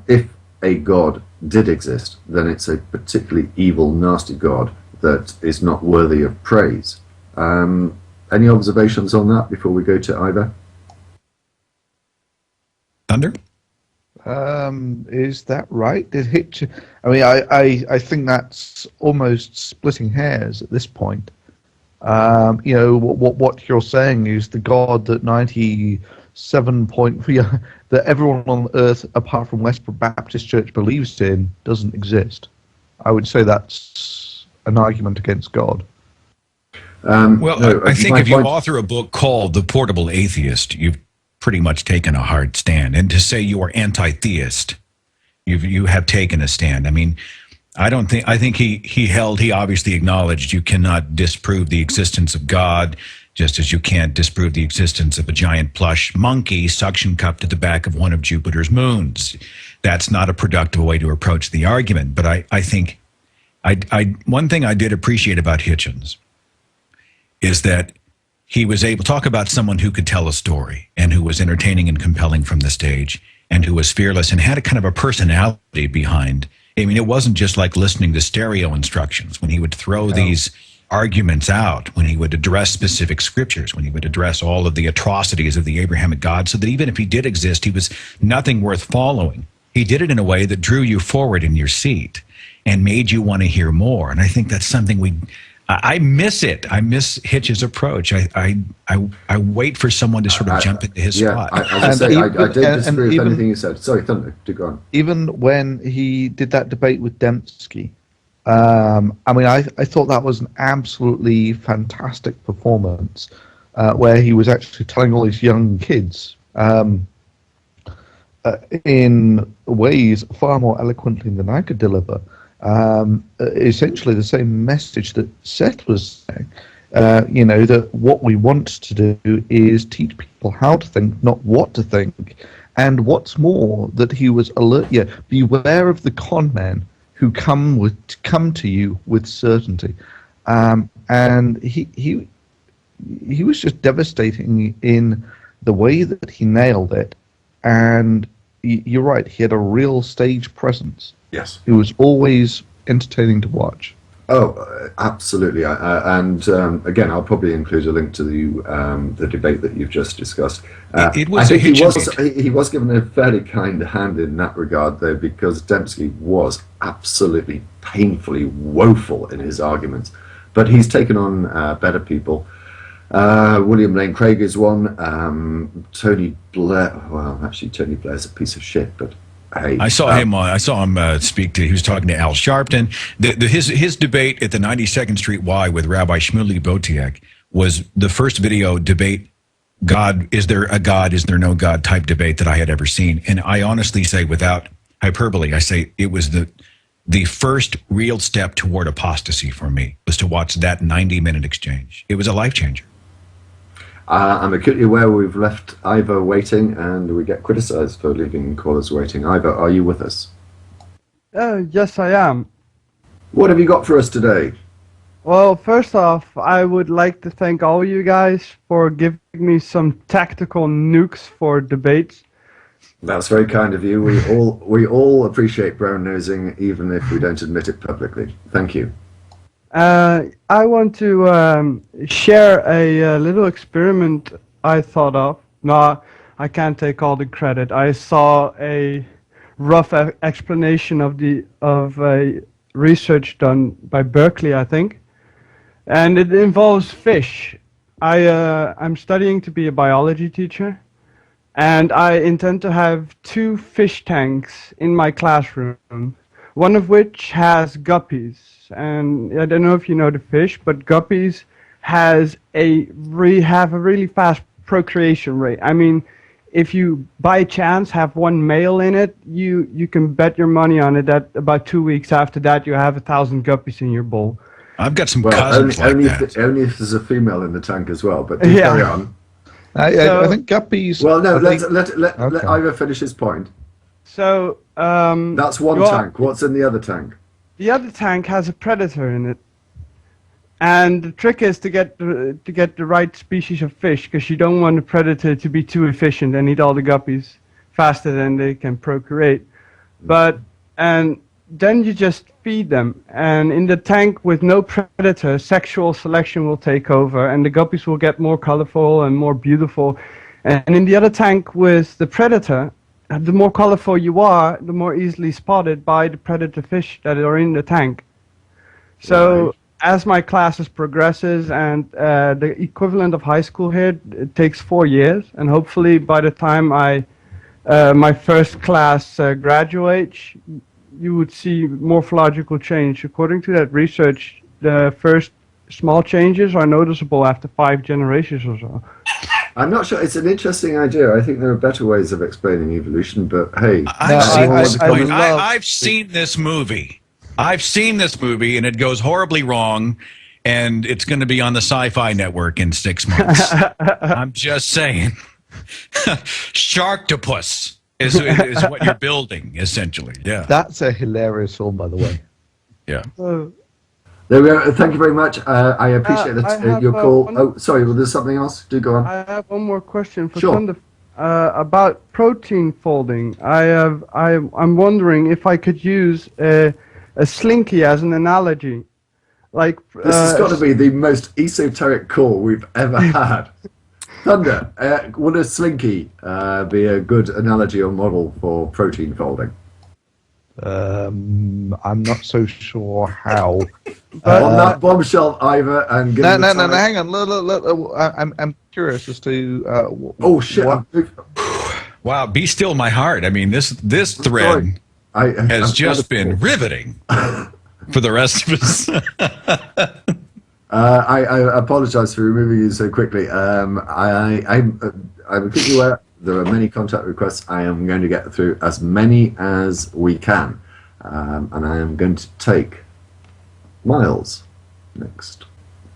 if a God did exist, then it's a particularly evil, nasty God that is not worthy of praise. Any observations on that before we go to Ivor? Thunder? Is that right? Did Hitchens? I mean, I think that's almost splitting hairs at this point. What you're saying is the God that 97.3 that everyone on Earth apart from Westboro Baptist Church believes in doesn't exist. I would say that's an argument against God. I think if you author a book called The Portable Atheist, you've pretty much taken a hard stand. And to say you are anti-theist, you have taken a stand. I mean, I think he obviously acknowledged you cannot disprove the existence of God, just as you can't disprove the existence of a giant plush monkey suction cupped to the back of one of Jupiter's moons. That's not a productive way to approach the argument. But I think one thing I did appreciate about Hitchens is that he was able to talk about someone who could tell a story and who was entertaining and compelling from the stage and who was fearless and had a kind of a personality behind. I mean, it wasn't just like listening to stereo instructions when he would throw these arguments out, when he would address specific scriptures, when he would address all of the atrocities of the Abrahamic God, so that even if he did exist, he was nothing worth following. He did it in a way that drew you forward in your seat and made you want to hear more. And I think that's something I miss it. I miss Hitch's approach. I wait for someone to sort of jump into his spot. I don't disagree with anything you said. Sorry, Thunder, do go on. Even when he did that debate with Dembski, I mean, I thought that was an absolutely fantastic performance, where he was actually telling all these young kids, in ways far more eloquently than I could deliver, essentially the same message that Seth was saying. That what we want to do is teach people how to think, not what to think. And what's more, that he was alert. Yeah, beware of the con men who come to you with certainty. And he was just devastating in the way that he nailed it. And you're right, he had a real stage presence. Yes. It was always entertaining to watch. Oh, absolutely. Again, I'll probably include a link to the debate that you've just discussed. It was I think he was given a fairly kind hand in that regard, though, because Dembski was absolutely painfully woeful in his arguments. But he's taken on better people. William Lane Craig is one. Tony Blair. Well, actually, Tony Blair's a piece of shit, but. Hey, I saw him speak to. He was talking to Al Sharpton. His debate at the 92nd Street Y with Rabbi Shmuley Botiak was the first video debate. God, is there a God? Is there no God? Type debate that I had ever seen. And I honestly say, without hyperbole, I say it was the first real step toward apostasy for me, was to watch that 90-minute exchange. It was a life changer. I'm acutely aware we've left Ivor waiting, and we get criticised for leaving callers waiting. Ivor, are you with us? Yes, I am. What have you got for us today? Well, first off, I would like to thank all you guys for giving me some tactical nukes for debates. That's very kind of you. We all appreciate brown nosing, even if we don't admit it publicly. Thank you. I want to share a little experiment I thought of. No, I can't take all the credit. I saw a rough explanation of a research done by Berkeley, I think, and it involves fish. I'm studying to be a biology teacher, and I intend to have 2 fish tanks in my classroom, one of which has guppies. And I don't know if you know the fish, but guppies have a really fast procreation rate. I mean, if you by chance have one male in it, you can bet your money on it that about 2 weeks after that you have 1,000 guppies in your bowl. I've got some cousins only like that. only if there's a female in the tank as well. But carry on. I think guppies. Well, no, let Ivor finish his point. So that's one tank. What's in the other tank? The other tank has a predator in it, and the trick is to get the right species of fish, because you don't want the predator to be too efficient and eat all the guppies faster than they can procreate. And then you just feed them, and in the tank with no predator, sexual selection will take over, and the guppies will get more colorful and more beautiful. And in the other tank with the predator, the more colorful you are, the more easily spotted by the predator fish that are in the tank. So right. As my classes progresses, and the equivalent of high school here, it takes 4 years, and hopefully by the time my first class graduates, you would see morphological change. According to that research, the first small changes are noticeable after 5 generations or so. I'm not sure. It's an interesting idea. I think there are better ways of explaining evolution, but hey. I've seen this movie. I've seen this movie, and it goes horribly wrong, and it's going to be on the Sci-Fi Network in 6 months. I'm just saying. Sharktopus is what you're building, essentially. Yeah. That's a hilarious film, by the way. Yeah. There we are. Thank you very much. I appreciate your call. Sorry, well, there's something else? Do go on. I have one more question for Sure. Thunder, about protein folding. I'm wondering if I could use a slinky as an analogy. Like This has got to be the most esoteric call we've ever had. Thunder, would a slinky be a good analogy or model for protein folding? I'm not so sure how. On that bombshell, Ivor, and give No, hang on. Look, I'm curious as to. Oh shit! Wow, be still my heart. I mean, this thread has just been riveting. for the rest of us. I apologise for removing you so quickly. I'm quickly aware there are many contact requests. I am going to get through as many as we can, and I am going to take Miles next,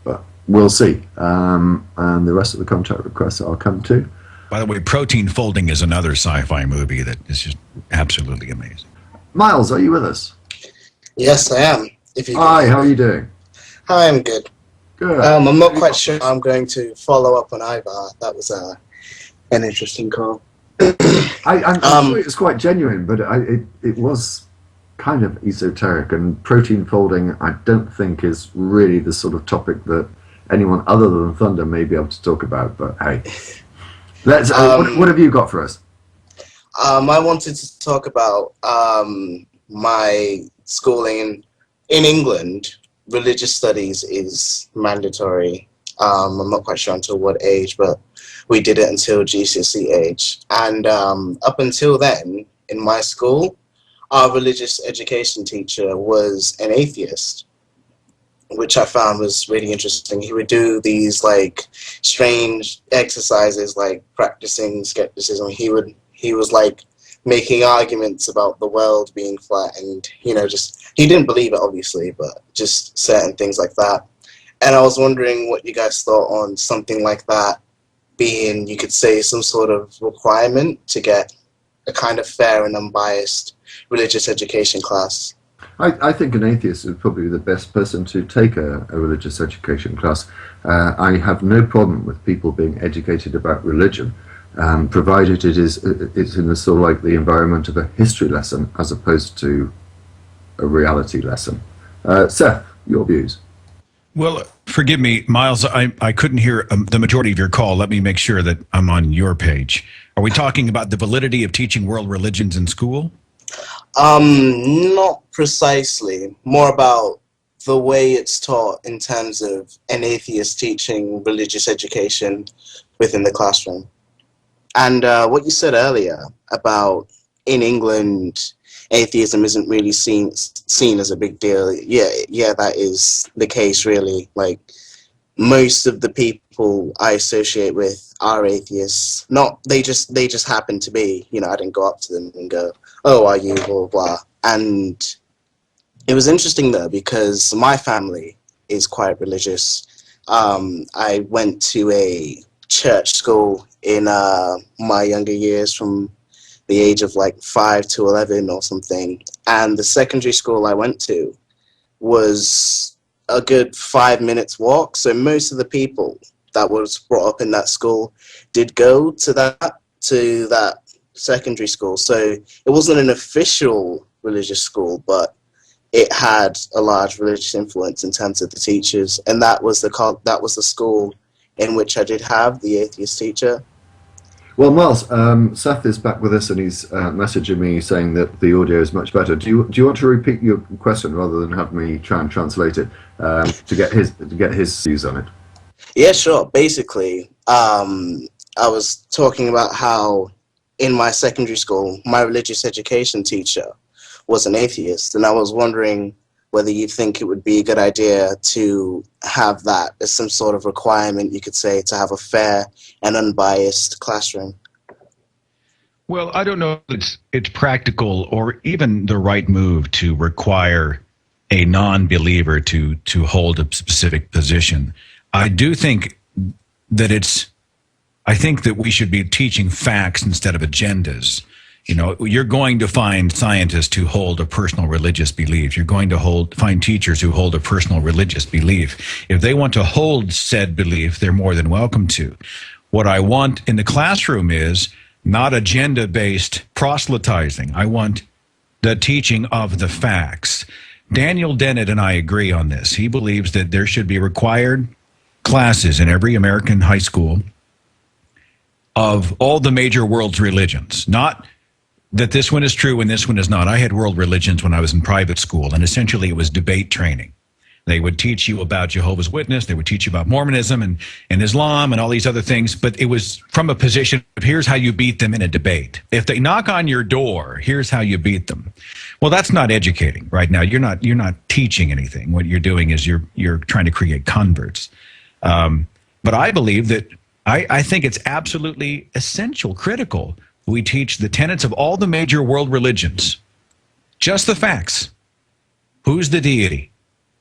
but we'll see. And the rest of the contact requests I'll come to. By the way, Protein Folding is another sci-fi movie that is just absolutely amazing. Miles, are you with us? Yes, I am. Hi, how are you doing? Hi, I'm good. Good. I'm not quite sure I'm going to follow up on Ivar. That was an interesting call. I'm sure it's quite genuine, but it was kind of esoteric, and protein folding I don't think is really the sort of topic that anyone other than Thunder may be able to talk about, but hey. Let's. What have you got for us? I wanted to talk about my schooling in England. Religious studies is mandatory. I'm not quite sure until what age, but we did it until GCSE age. And up until then, in my school, our religious education teacher was an atheist, which I found was really interesting. He would do these like strange exercises, like practicing skepticism. He was like making arguments about the world being flat, and he didn't believe it obviously, but just certain things like that. And I was wondering what you guys thought on something like that being, you could say, some sort of requirement to get a kind of fair and unbiased religious education class. I think an atheist is probably the best person to take a religious education class. I have no problem with people being educated about religion, provided it's in the sort of like the environment of a history lesson as opposed to a reality lesson. Seth, your views? Well, forgive me, Miles, I couldn't hear the majority of your call. Let me make sure that I'm on your page. Are we talking about the validity of teaching world religions in school? Not precisely. More about the way it's taught in terms of an atheist teaching religious education within the classroom. And what you said earlier about in England, atheism isn't really seen as a big deal. Yeah, that is the case, really. Like, most of the people I associate with are atheists. They just happen to be. I didn't go up to them and go, "Oh, are you?" blah blah. And it was interesting though, because my family is quite religious. I went to a church school in my younger years, from the age of like 5 to 11 or something, and the secondary school I went to was a good 5 minutes walk. So most of the people that was brought up in that school did go to that secondary school. So it wasn't an official religious school, but it had a large religious influence in terms of the teachers, and that was the school in which I did have the atheist teacher. Well, Miles, Seth is back with us, and he's messaging me saying that the audio is much better. Do you want to repeat your question rather than have me try and translate it to get his views on it? Yeah, sure. Basically, I was talking about how in my secondary school, my religious education teacher was an atheist, and I was wondering whether you think it would be a good idea to have that as some sort of requirement, you could say, to have a fair and unbiased classroom. Well, I don't know if it's practical or even the right move to require a non-believer to hold a specific position. I do think that I think that we should be teaching facts instead of agendas. You're going to find scientists who hold a personal religious belief. You're going to find teachers who hold a personal religious belief. If they want to hold said belief, they're more than welcome to. What I want in the classroom is not agenda-based proselytizing. I want the teaching of the facts. Daniel Dennett and I agree on this. He believes that there should be required classes in every American high school of all the major world's religions, not that this one is true and this one is not. I had world religions when I was in private school, and essentially it was debate training. They would teach you about Jehovah's Witness. They would teach you about Mormonism and Islam and all these other things. But it was from a position of here's how you beat them in a debate. If they knock on your door, here's how you beat them. Well, that's not educating right now. You're not teaching anything. What you're doing is you're trying to create converts. But I believe that I think it's absolutely essential, critical. We teach the tenets of all the major world religions. Just the facts. Who's the deity?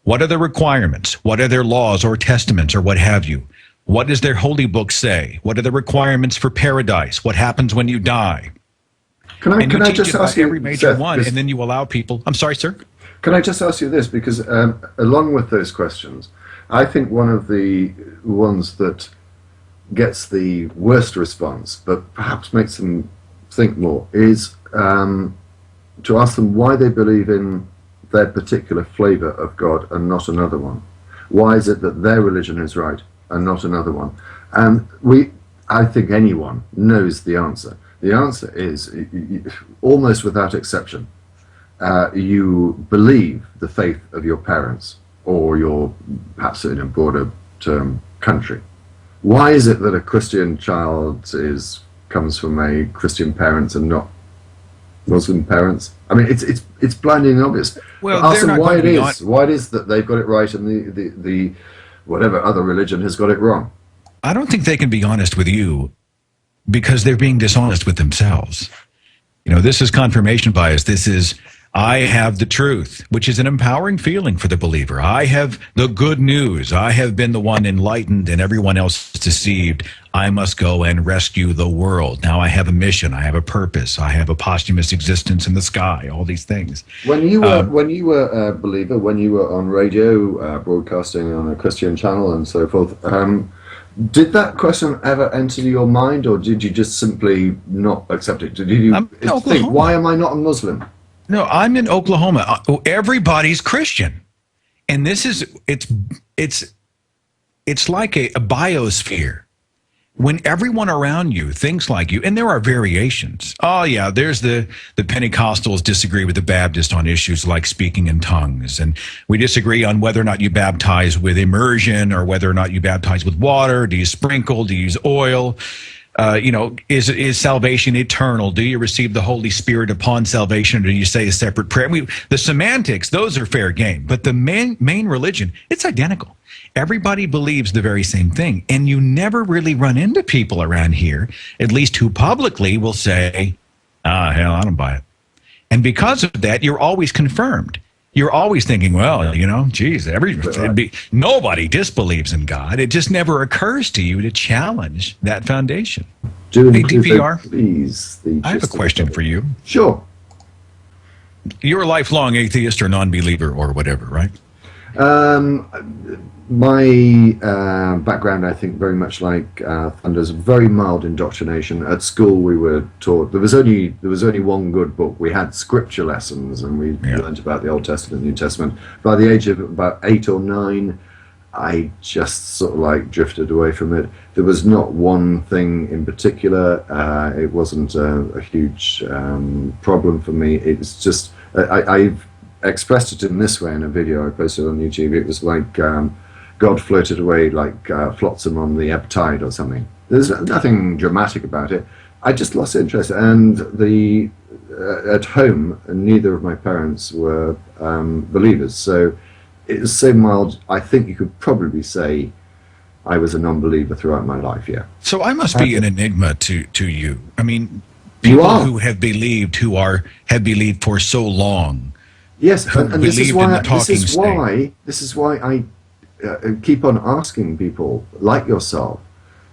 What are the requirements? What are their laws or testaments or what have you? What does their holy book say? What are the requirements for paradise? What happens when you die? Can I just ask you, every major Seth, one, and then you allow people. I'm sorry, sir. Can I just ask you this? Because along with those questions, I think one of the ones that gets the worst response, but perhaps makes them think more, is to ask them why they believe in their particular flavor of God and not another one. Why is it that their religion is right and not another one? And I think anyone knows the answer. The answer is, almost without exception, you believe the faith of your parents or your, perhaps in a broader term, country. Why is it that a Christian child comes from a Christian parents and not Muslim parents? I mean, it's blindingly obvious. Well, ask them why it is. Why it is that they've got it right and the whatever other religion has got it wrong. I don't think they can be honest with you because they're being dishonest with themselves. You know, this is confirmation bias. This is, I have the truth, which is an empowering feeling for the believer. I have the good news. I have been the one enlightened and everyone else is deceived. I must go and rescue the world. Now I have a mission. I have a purpose. I have a posthumous existence in the sky, all these things. When you were a believer, when you were on radio, broadcasting on a Christian channel and so forth, did that question ever enter your mind, or did you just simply not accept it? Did you think, why am I not a Muslim? No, I'm in Oklahoma. Everybody's Christian. And this is, it's like a biosphere. When everyone around you thinks like you, and there are variations. Oh, yeah, there's the Pentecostals disagree with the Baptists on issues like speaking in tongues. And we disagree on whether or not you baptize with immersion or whether or not you baptize with water. Do you sprinkle? Do you use oil? Is salvation eternal? Do you receive the Holy Spirit upon salvation, or do you say a separate prayer? The semantics, those are fair game. But the main religion, it's identical. Everybody believes the very same thing. And you never really run into people around here, at least who publicly will say, hell, I don't buy it. And because of that, you're always confirmed. You're always thinking, well, geez, nobody disbelieves in God. It just never occurs to you to challenge that foundation. Hey, DPR, please, I have a question for you. Sure. You're a lifelong atheist or non-believer or whatever, right? My background, I think, very much like Thunder's, very mild indoctrination. At school, we were taught there was only one good book. We had scripture lessons, and we learned about the Old Testament, New Testament. By the age of about 8 or 9, I just sort of like drifted away from it. There was not one thing in particular. It wasn't a huge problem for me. It's just I've expressed it in this way in a video I posted on YouTube. It was like God floated away like flotsam on the ebb tide or something. There's nothing dramatic about it. I just lost interest. And at home, neither of my parents were believers. So it was so mild, I think you could probably say I was a non-believer throughout my life, yeah. So I must be an enigma to you. I mean, people who have believed, have believed for so long. Yes, and this is why I keep on asking people like yourself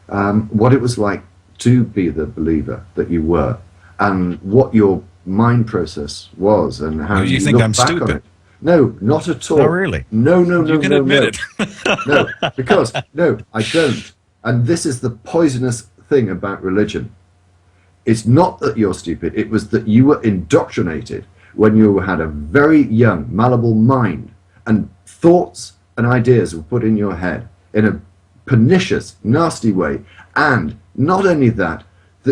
what it was like to be the believer that you were, and what your mind process was, and how you think I'm back stupid. on it. No, not at all. Oh, really? No. You can admit it. No, because I don't. And this is the poisonous thing about religion. It's not that you're stupid. It was that you were indoctrinated when you had a very young, malleable mind, and thoughts and ideas were put in your head in a pernicious, nasty way. And not only that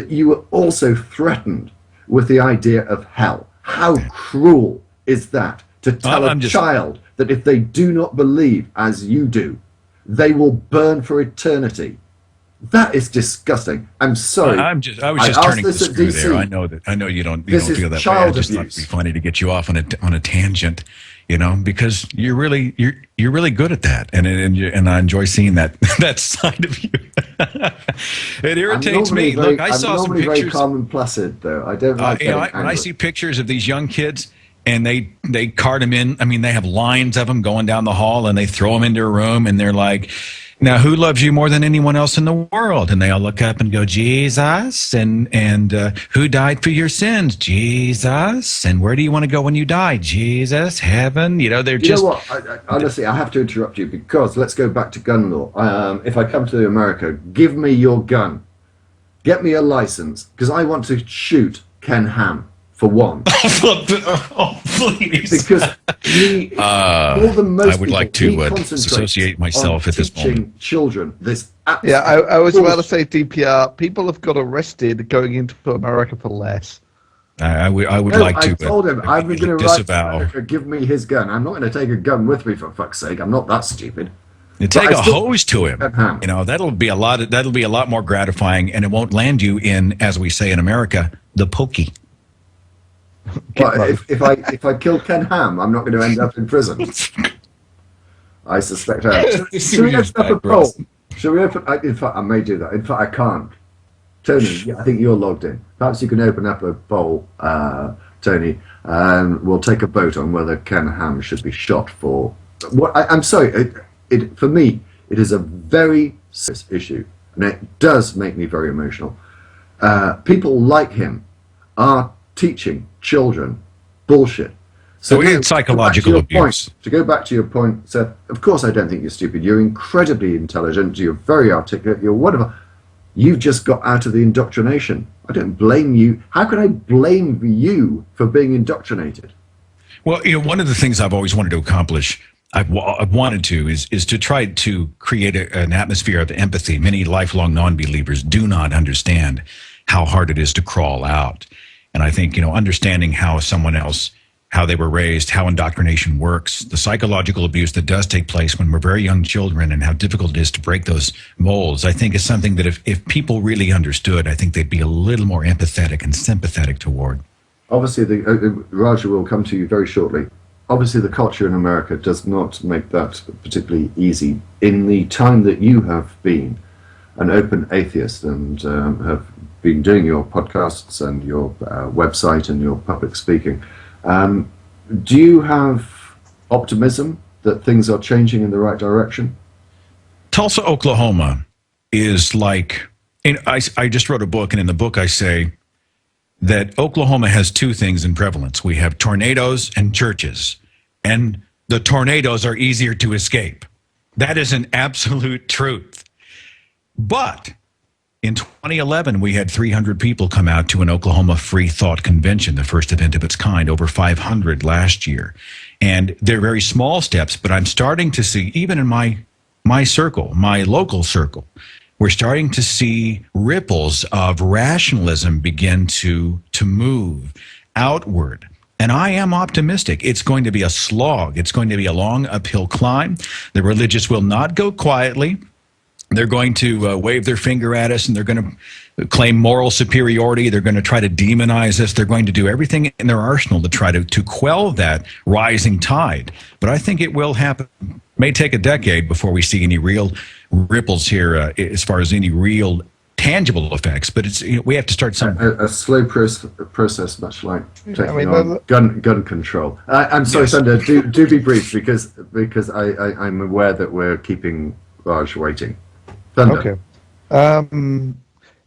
you were also threatened with the idea of hell. How cruel is that, to tell a child that if they do not believe as you do, they will burn for eternity. That is disgusting. I'm sorry. I was just turning the screw there. I know you don't feel that way. I just thought it'd be funny to get you off on a tangent, because you're really good at that, and I enjoy seeing that side of you. It irritates me. Look, I saw some pictures. Very calm and placid, though. I don't like when I see pictures of these young kids. And they cart them in. I mean, they have lines of them going down the hall, and they throw them into a room, and they're like, "Now, who loves you more than anyone else in the world?" And they all look up and go, "Jesus." And who died for your sins? Jesus. And where do you want to go when you die? Jesus, heaven. They're just. You know what? Honestly, I have to interrupt you because let's go back to gun law. If I come to America, give me your gun, get me a license, because I want to shoot Ken Ham. For one, please. Because more than most I would like to associate myself at this moment. Children, this. Yeah, I was about to say DPR. People have got arrested going into America for less. I would like to. I told him I'm going to disavow. Give me his gun. I'm not going to take a gun with me, for fuck's sake. I'm not that stupid. You take a hose to him. That'll be a lot more gratifying, and it won't land you in, as we say in America, the pokey. Well, if I kill Ken Ham, I'm not going to end up in prison. I suspect I am. Should we open up a poll? Should we open? In fact, I may do that. In fact, I can't. Tony, I think you're logged in. Perhaps you can open up a poll, Tony, and we'll take a vote on whether Ken Ham should be shot for. I'm sorry. For me, it is a very serious issue, and it does make me very emotional. People like him are teaching children bullshit. So we had psychological abuse. To go back to your point, Seth, of course I don't think you're stupid. You're incredibly intelligent. You're very articulate. You're whatever. You've just got out of the indoctrination. I don't blame you. How can I blame you for being indoctrinated? Well, one of the things I've always wanted to accomplish, I've wanted to, is to try to create an atmosphere of empathy. Many lifelong non-believers do not understand how hard it is to crawl out. And I think, understanding how someone else, how they were raised, how indoctrination works, the psychological abuse that does take place when we're very young children, and how difficult it is to break those molds, I think is something that if people really understood, I think they'd be a little more empathetic and sympathetic toward. Obviously, Raja will come to you very shortly. Obviously, the culture in America does not make that particularly easy. In the time that you have been an open atheist and have been doing your podcasts and your website and your public speaking, do you have optimism that things are changing in the right direction? Tulsa, Oklahoma is like, I just wrote a book, and in the book I say that Oklahoma has two things in prevalence. We have tornadoes and churches, and the tornadoes are easier to escape. That is an absolute truth. But in 2011, we had 300 people come out to an Oklahoma Free Thought Convention, the first event of its kind, over 500 last year. And they're very small steps, but I'm starting to see, even in my circle, my local circle, we're starting to see ripples of rationalism begin to move outward. And I am optimistic. It's going to be a slog. It's going to be a long uphill climb. The religious will not go quietly. They're going to wave their finger at us, and they're going to claim moral superiority. They're going to try to demonize us. They're going to do everything in their arsenal to try to quell that rising tide. But I think it will happen. It may take a decade before we see any real ripples here as far as any real tangible effects. But we have to start somewhere. A slow process, much like taking on gun control. I'm sorry, Yes. Thunder, do be brief, because I'm aware that we're keeping Raj waiting. Thunder. Okay.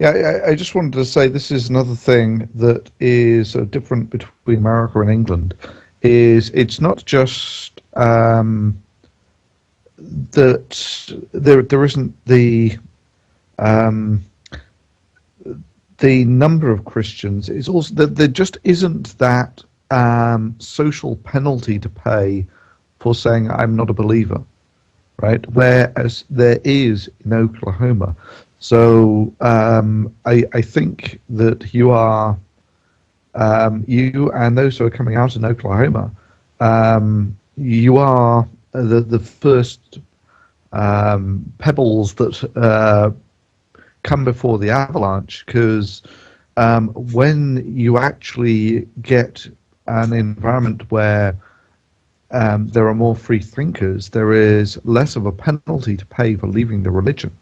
I just wanted to say this is another thing that is different between America and England. Is it's not just that there isn't the number of Christians. It's also that there just isn't that social penalty to pay for saying I'm not a believer. Right, whereas there is in Oklahoma. So I think that you and those who are coming out in Oklahoma, you are the first pebbles that come before the avalanche, because when you actually get an environment where there are more free thinkers, there is less of a penalty to pay for leaving the religion.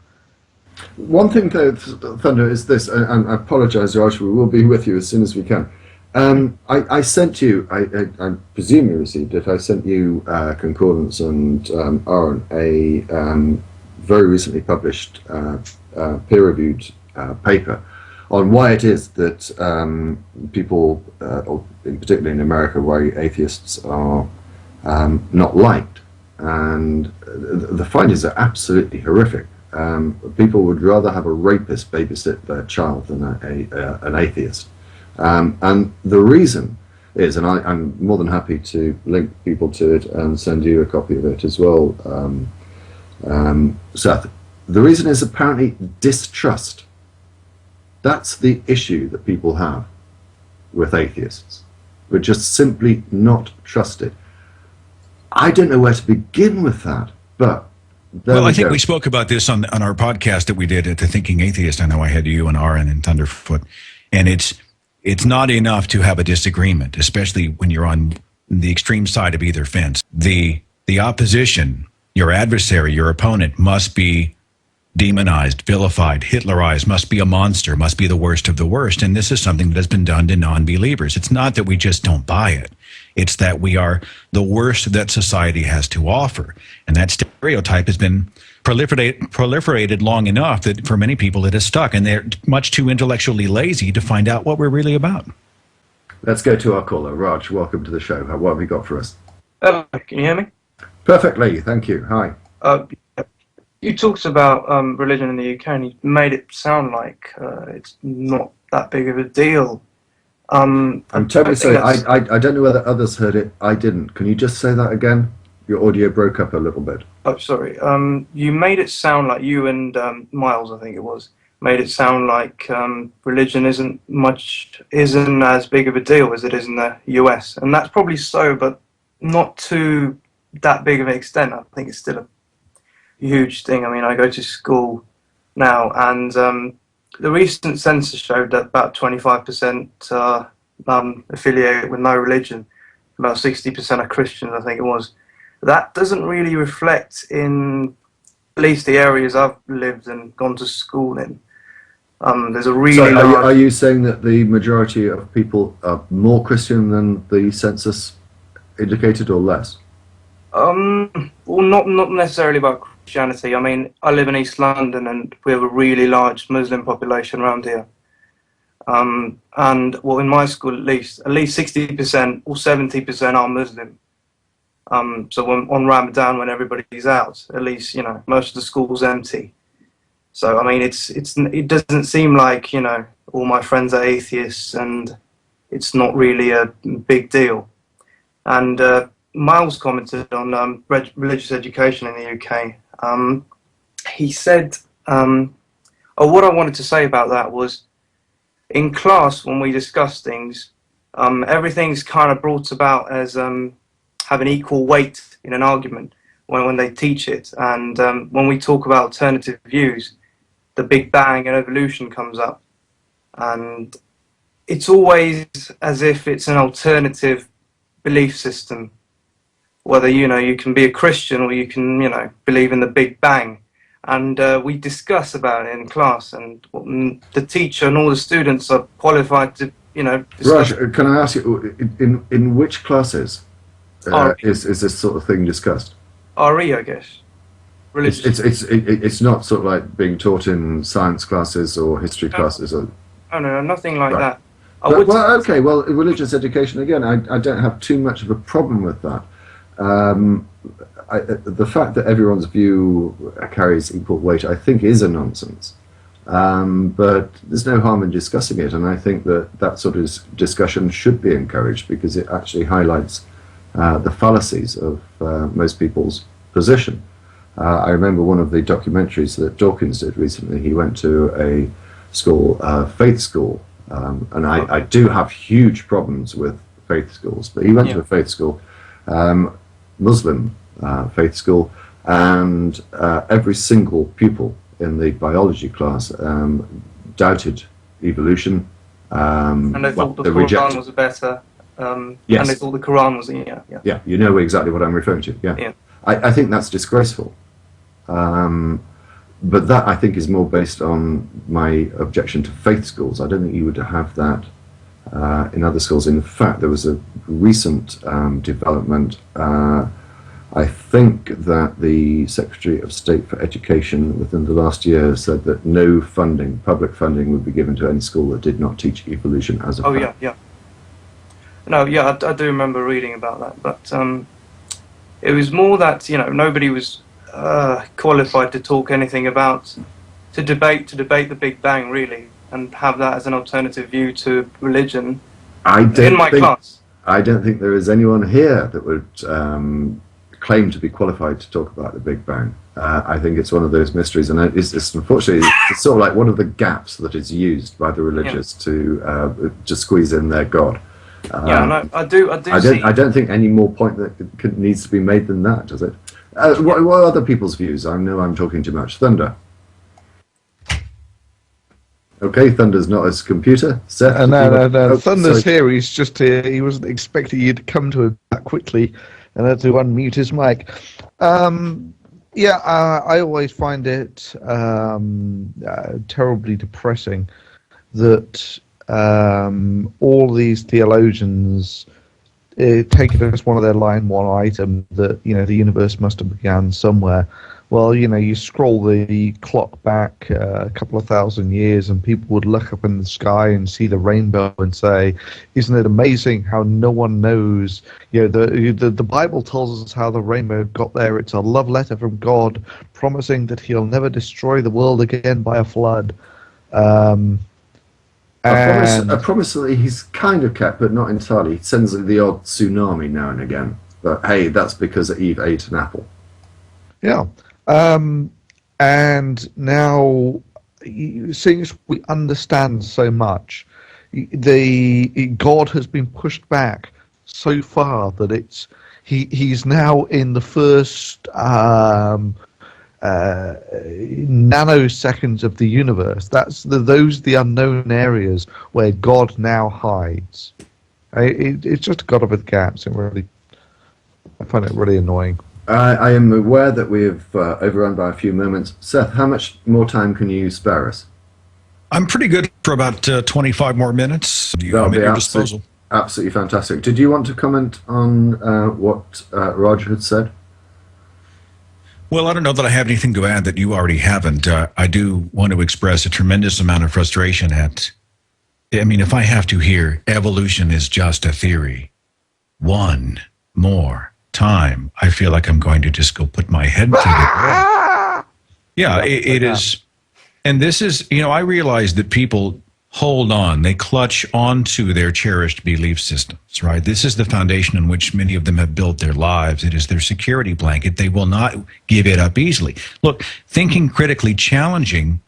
One thing, though, Thunder, is this, and I apologise, Raj, we will be with you as soon as we can. I sent you, I presume you received it, I sent you Concordance and Aaron, a very recently published peer-reviewed paper on why it is that people, or in particularly in America, why atheists are not liked. And the findings are absolutely horrific. People would rather have a rapist babysit their child than an atheist. And the reason is, and I'm more than happy to link people to it and send you a copy of it as well, Seth. The reason is apparently distrust. That's the issue that people have with atheists. We're just simply not trusted. I don't know where to begin with that, but well, I think we spoke about this on our podcast that we did at the Thinking Atheist. I know I had you and Aaron and Thunderfoot, and it's not enough to have a disagreement, especially when you're on the extreme side of either fence. The opposition, your adversary, your opponent, must be demonized, vilified, Hitlerized, must be a monster, must be the worst of the worst. And this is something that has been done to non-believers. It's not that we just don't buy it. It's that we are the worst that society has to offer. And that stereotype has been proliferated long enough that for many people it is stuck, and they're much too intellectually lazy to find out what we're really about. Let's go to our caller. Raj, welcome to the show. What have you got for us? Hello, can you hear me? Perfectly, thank you. Hi. You talked about religion in the UK, and you made it sound like it's not that big of a deal. I'm totally sorry. I don't know whether others heard it. I didn't. Can you just say that again? Your audio broke up a little bit. Oh, sorry. You made it sound like, you and Miles, I think it was, made it sound like religion isn't as big of a deal as it is in the US, and that's probably so, but not to that big of an extent. I think it's still a huge thing. I mean, I go to school now, and the recent census showed that about 25% are affiliated with no religion, about 60% are Christians, I think it was. That doesn't really reflect in at least the areas I've lived and gone to school in. There's a really large... Are you saying that the majority of people are more Christian than the census indicated, or less? Well, not necessarily about Christianity. I mean, I live in East London, and we have a really large Muslim population around here. And well, in my school, at least 60% or 70% are Muslim. So on Ramadan, when everybody's out, at least, you know, most of the school's empty. So I mean, it doesn't seem like, you know, all my friends are atheists, and it's not really a big deal. And Miles commented on religious education in the UK. He said, what I wanted to say about that was, in class when we discuss things, everything's kind of brought about as having equal weight in an argument when they teach it. And when we talk about alternative views, the Big Bang and evolution comes up. And it's always as if it's an alternative belief system. Whether, you know, you can be a Christian or you can, you know, believe in the Big Bang. And we discuss about it in class, and the teacher and all the students are qualified to, you know, discuss. Raj, can I ask you, in which classes is this sort of thing discussed? RE, I guess. It's not sort of like being taught in science classes or history classes? Or... Oh, no, nothing like that. Well, religious education, again, I don't have too much of a problem with that. The fact that everyone's view carries equal weight, I think, is a nonsense. But there's no harm in discussing it, and I think that sort of discussion should be encouraged, because it actually highlights the fallacies of most people's position. I remember one of the documentaries that Dawkins did recently. He went to a school, faith school, and I do have huge problems with faith schools, but he went to a faith school. Muslim faith school, and every single pupil in the biology class doubted evolution. And they thought the Quran was better. Yes. And they thought the Quran was, Yeah, you know exactly what I'm referring to. Yeah. I think that's disgraceful. But that, I think, is more based on my objection to faith schools. I don't think you would have that in other schools. In fact, there was a recent development. I think that the Secretary of State for Education within the last year said that no funding, public funding, would be given to any school that did not teach evolution as a fact. No, I do remember reading about that, but it was more that, nobody was qualified to talk anything about, to debate the Big Bang, really, and have that as an alternative view to religion in my class. I don't think there is anyone here that would claim to be qualified to talk about the Big Bang. I think it's one of those mysteries, and it's unfortunately it's sort of like one of the gaps that is used by the religious to squeeze in their God. I do. I don't think any more point that needs to be made than that, does it? What are other people's views? I know I'm talking too much. Thunder. Okay, Thunder's not his computer. Seth? No. Thunder's here. He's just here. He wasn't expecting you to come to him that quickly and had to unmute his mic. I always find it terribly depressing that all these theologians take it as one of their line one item that the universe must have begun somewhere. Well, you scroll the clock back a couple of thousand years and people would look up in the sky and see the rainbow and say, isn't it amazing how no one knows? The Bible tells us how the rainbow got there. It's a love letter from God promising that he'll never destroy the world again by a flood. A promise that he's kind of kept, but not entirely. He sends the odd tsunami now and again. But hey, that's because Eve ate an apple. Yeah. And now, since we understand so much, God has been pushed back so far that he's now in the first nanoseconds of the universe. Those are the unknown areas where God now hides. It's just a God of the gaps, and I find it really annoying. I am aware that we have overrun by a few moments. Seth, how much more time can you spare us? I'm pretty good for about 25 more minutes. That'll be at your disposal. Absolutely fantastic. Did you want to comment on what Roger had said? Well, I don't know that I have anything to add that you already haven't. I do want to express a tremendous amount of frustration if I have to hear evolution is just a theory one more time, I feel like I'm going to just go put my head to the wall. Yeah, it is. And this is, I realize that people hold on, they clutch onto their cherished belief systems, right? This is the foundation on which many of them have built their lives. It is their security blanket. They will not give it up easily. Look, thinking critically, challenging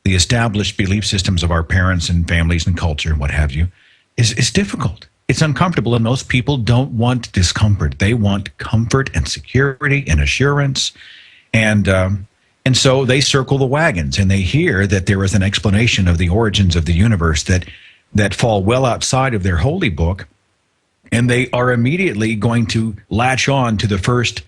the established belief systems of our parents and families and culture and what have you is difficult. It's uncomfortable, and most people don't want discomfort. They want comfort and security and assurance, and so they circle the wagons, and they hear that there is an explanation of the origins of the universe that fall well outside of their holy book, and they are immediately going to latch on to the first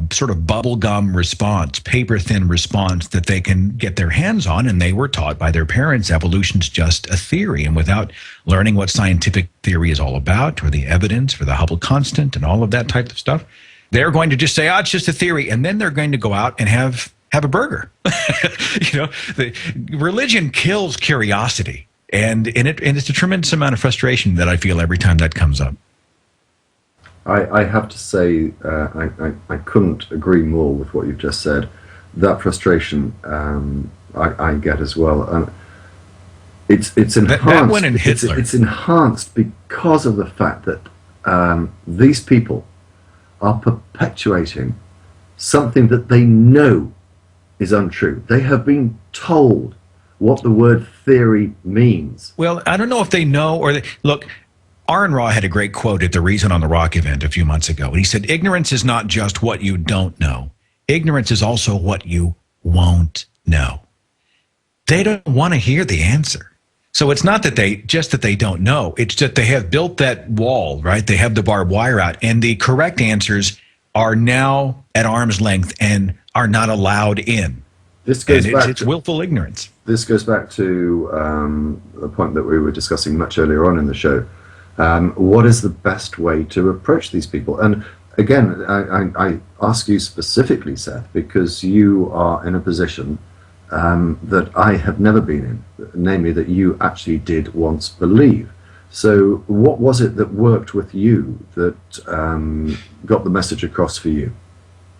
sort of bubblegum response, paper-thin response that they can get their hands on, and they were taught by their parents evolution's just a theory, and without learning what scientific theory is all about, or the evidence for the Hubble constant and all of that type of stuff, they're going to just say, it's just a theory, and then they're going to go out and have a burger. The religion kills curiosity, and it's a tremendous amount of frustration that I feel every time that comes up. I have to say, I couldn't agree more with what you've just said. That frustration I get as well. And it's enhanced. That one in Hitler. It's enhanced because of the fact that these people are perpetuating something that they know is untrue. They have been told what the word theory means. Well, I don't know if they know or look. Aaron Ra had a great quote at the Reason on the Rock event a few months ago. He said, ignorance is not just what you don't know. Ignorance is also what you won't know. They don't want to hear the answer. So it's not that they don't know. It's that they have built that wall, right? They have the barbed wire out, and the correct answers are now at arm's length and are not allowed in. This goes back it's willful ignorance. This goes back to a point that we were discussing much earlier on in the show. What is the best way to approach these people? And again, I ask you specifically, Seth, because you are in a position that I have never been in, namely that you actually did once believe. So what was it that worked with you that got the message across for you?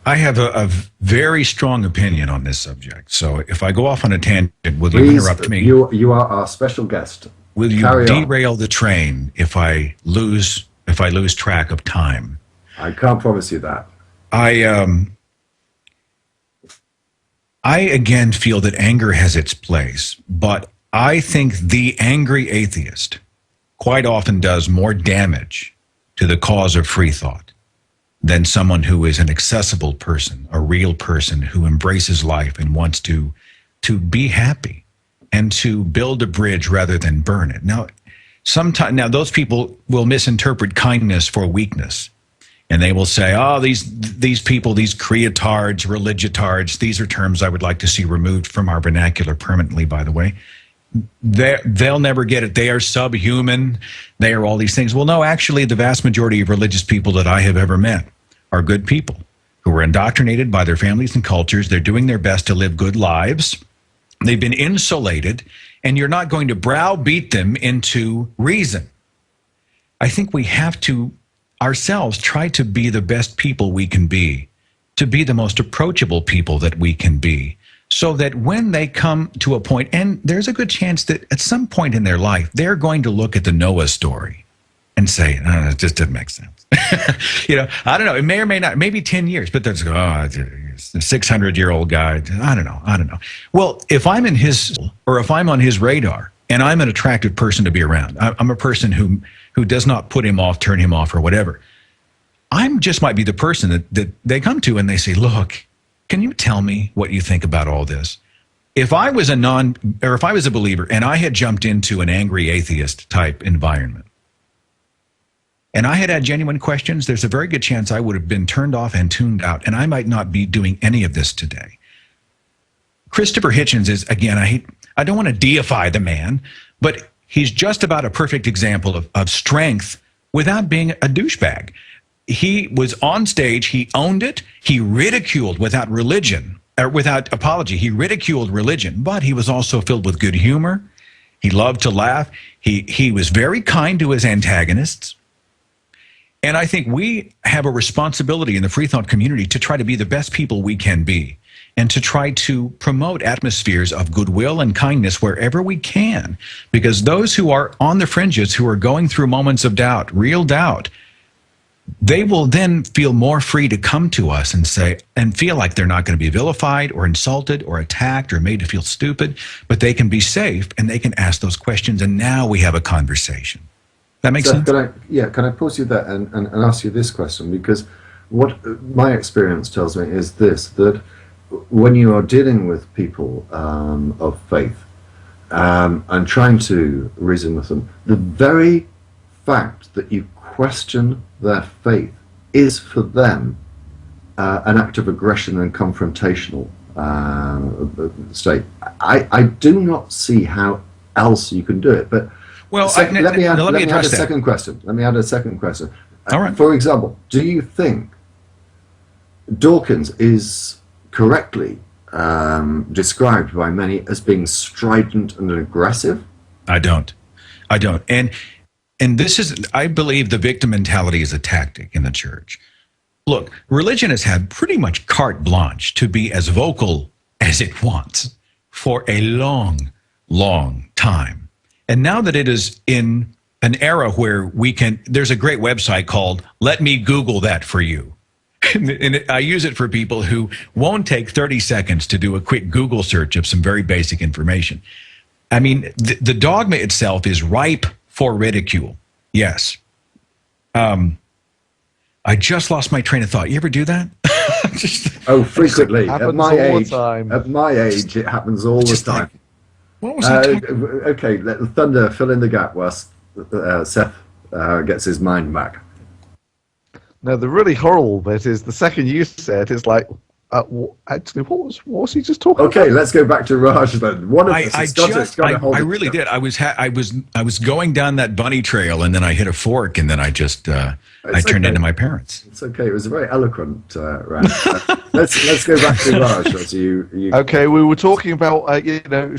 I have a very strong opinion on this subject. So if I go off on a tangent, will you interrupt me? You are our special guest. Will you derail the train if I lose track of time? I can't promise you that. I again feel that anger has its place, but I think the angry atheist quite often does more damage to the cause of free thought than someone who is an accessible person, a real person who embraces life and wants to be happy and to build a bridge rather than burn it. Now, those people will misinterpret kindness for weakness. And they will say, oh, these people, these creatards, religiotards, these are terms I would like to see removed from our vernacular permanently, by the way. They'll never get it. They are subhuman. They are all these things. Well, no, actually, the vast majority of religious people that I have ever met are good people who are indoctrinated by their families and cultures. They're doing their best to live good lives. They've been insulated, and you're not going to browbeat them into reason. I think we have to ourselves try to be the best people we can be, to be the most approachable people that we can be, so that when they come to a point, and there's a good chance that at some point in their life, they're going to look at the Noah story and say, oh, it just didn't make sense. I don't know. It may or may not, maybe 10 years, but there's, it's a 600-year-old guy. I don't know. Well, if I'm in his, or if I'm on his radar, and I'm an attractive person to be around, I'm a person who does not put him off, turn him off, or whatever. I just might be the person that they come to and they say, look, can you tell me what you think about all this? If I was if I was a believer and I had jumped into an angry atheist type environment, and I had genuine questions, there's a very good chance I would have been turned off and tuned out, and I might not be doing any of this today. Christopher Hitchens is, again, I don't want to deify the man, but he's just about a perfect example of strength without being a douchebag. He was on stage, he owned it, he ridiculed without apology, he ridiculed religion, but he was also filled with good humor. He loved to laugh. He was very kind to his antagonists. And I think we have a responsibility in the free thought community to try to be the best people we can be, and to try to promote atmospheres of goodwill and kindness wherever we can. Because those who are on the fringes, who are going through moments of doubt, real doubt, they will then feel more free to come to us and say, and feel like they're not going to be vilified or insulted or attacked or made to feel stupid, but they can be safe and they can ask those questions, and now we have a conversation. That makes sense? Can I pause you there and ask you this question? Because what my experience tells me is this, that when you are dealing with people of faith and trying to reason with them, the very fact that you question their faith is for them an act of aggression and confrontational state. I do not see how else you can do it. But well, let me add a second question. All right. For example, do you think Dawkins is correctly described by many as being strident and aggressive? I don't. And this is, I believe the victim mentality is a tactic in the church. Look, religion has had pretty much carte blanche to be as vocal as it wants for a long, long time. And now that it is in an era where there's a great website called Let Me Google That For You. And I use it for people who won't take 30 seconds to do a quick Google search of some very basic information. I mean, the dogma itself is ripe for ridicule. Yes. I just lost my train of thought. You ever do that? Frequently. Happens At my all the age, time. at my age, it happens all the Just time. What was I talking Okay, let Thunder fill in the gap whilst Seth gets his mind back. No, the really horrible bit is the second you said is like, actually, what was he just talking Okay, about? let's go back to Raj then. One of us has got to hold I it really together. did. I was going down that bunny trail, and then I hit a fork, and then I just I turned okay. into my parents. It's okay. It was a very eloquent rant. Let's go back to Raj. As you Okay, we were talking about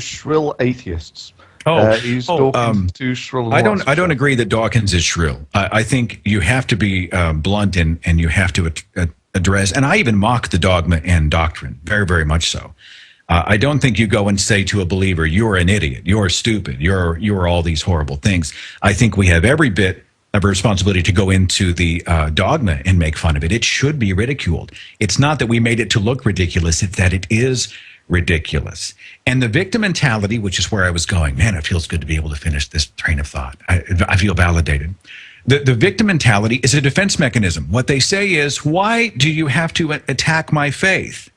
shrill atheists. He's talking to shrill. I don't agree that Dawkins is shrill. I think you have to be blunt and you have to address. And I even mock the dogma and doctrine very, very much so. I don't think you go and say to a believer, "You're an idiot. You're stupid. You're all these horrible things." I think we have every bit of a responsibility to go into the dogma and make fun of it. It should be ridiculed. It's not that we made it to look ridiculous; it's that it is ridiculous. And the victim mentality, which is where I was going, man, it feels good to be able to finish this train of thought. I feel validated. The victim mentality is a defense mechanism. What they say is, why do you have to attack my faith?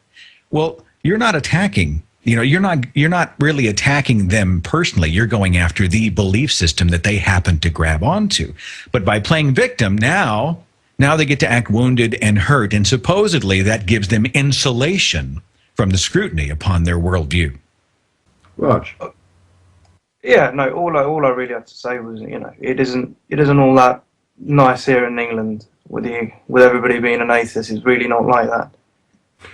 Well, you're not attacking, you're not really attacking them personally. You're going after the belief system that they happen to grab onto. But by playing victim, now they get to act wounded and hurt, and supposedly that gives them insulation from the scrutiny upon their worldview. Raj. Yeah, no. All I really had to say was, it isn't all that nice here in England with everybody being an atheist. It's really not like that.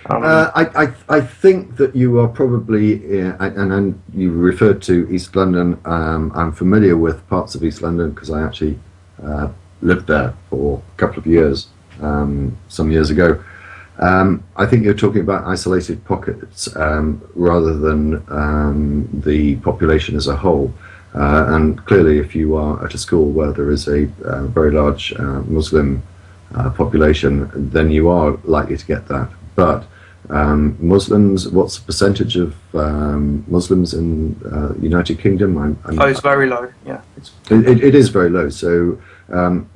I think that you are probably, and you referred to East London. I'm familiar with parts of East London because I actually lived there for a couple of years, some years ago. I think you're talking about isolated pockets rather than the population as a whole. And clearly, if you are at a school where there is a very large Muslim population, then you are likely to get that. But Muslims, what's the percentage of Muslims in the United Kingdom? It's very low. Yeah, it is very low. So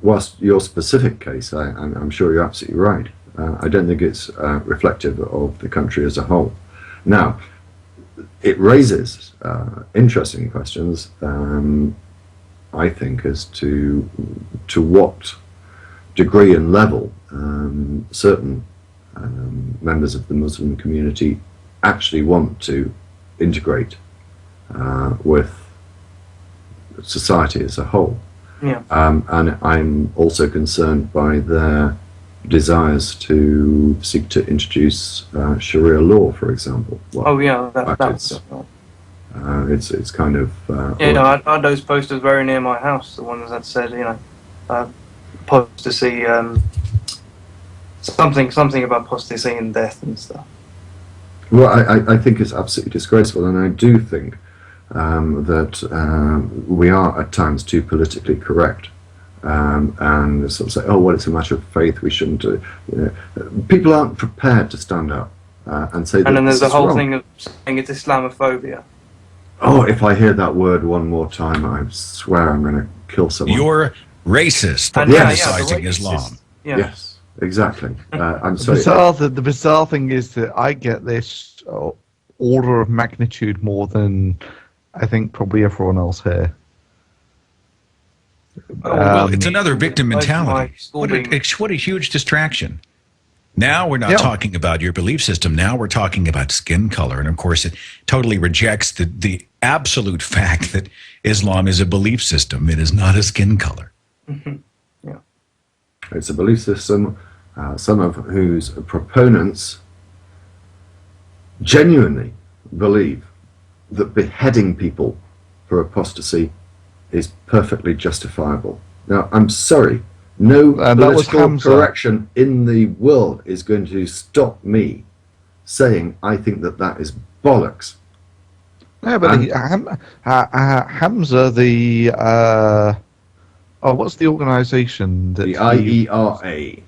whilst your specific case, I'm sure you're absolutely right. I don't think it's reflective of the country as a whole. Now, it raises interesting questions, I think, as to what degree and level certain members of the Muslim community actually want to integrate with society as a whole. Yeah. And I'm also concerned by their desires to seek to introduce Sharia law, for example. It's kind of I had those posters very near my house, the ones that said apostasy, something about apostasy and death and stuff. Well, I think it's absolutely disgraceful, and I do think that we are at times too politically correct. And sort of say, oh, well, it's a matter of faith, we shouldn't do it. People aren't prepared to stand up and say that. And then there's the whole wrong. thing of saying it's Islamophobia. Oh, if I hear that word one more time, I swear I'm going to kill someone. You're racist, And criticizing the Islam. Yeah. Yes, exactly. I'm sorry. The bizarre thing is that I get this order of magnitude more than I think probably everyone else here. Well, it's another victim mentality. What What a huge distraction. Now we're not talking about your belief system. Now we're talking about skin color. And of course, it totally rejects the absolute fact that Islam is a belief system. It is not a skin color. Mm-hmm. Yeah. It's a belief system, some of whose proponents genuinely believe that beheading people for apostasy is perfectly justifiable. Now, I'm sorry, no political correction in the world is going to stop me saying I think that that is bollocks. Yeah, but Hamza, what's the organisation? The IERA.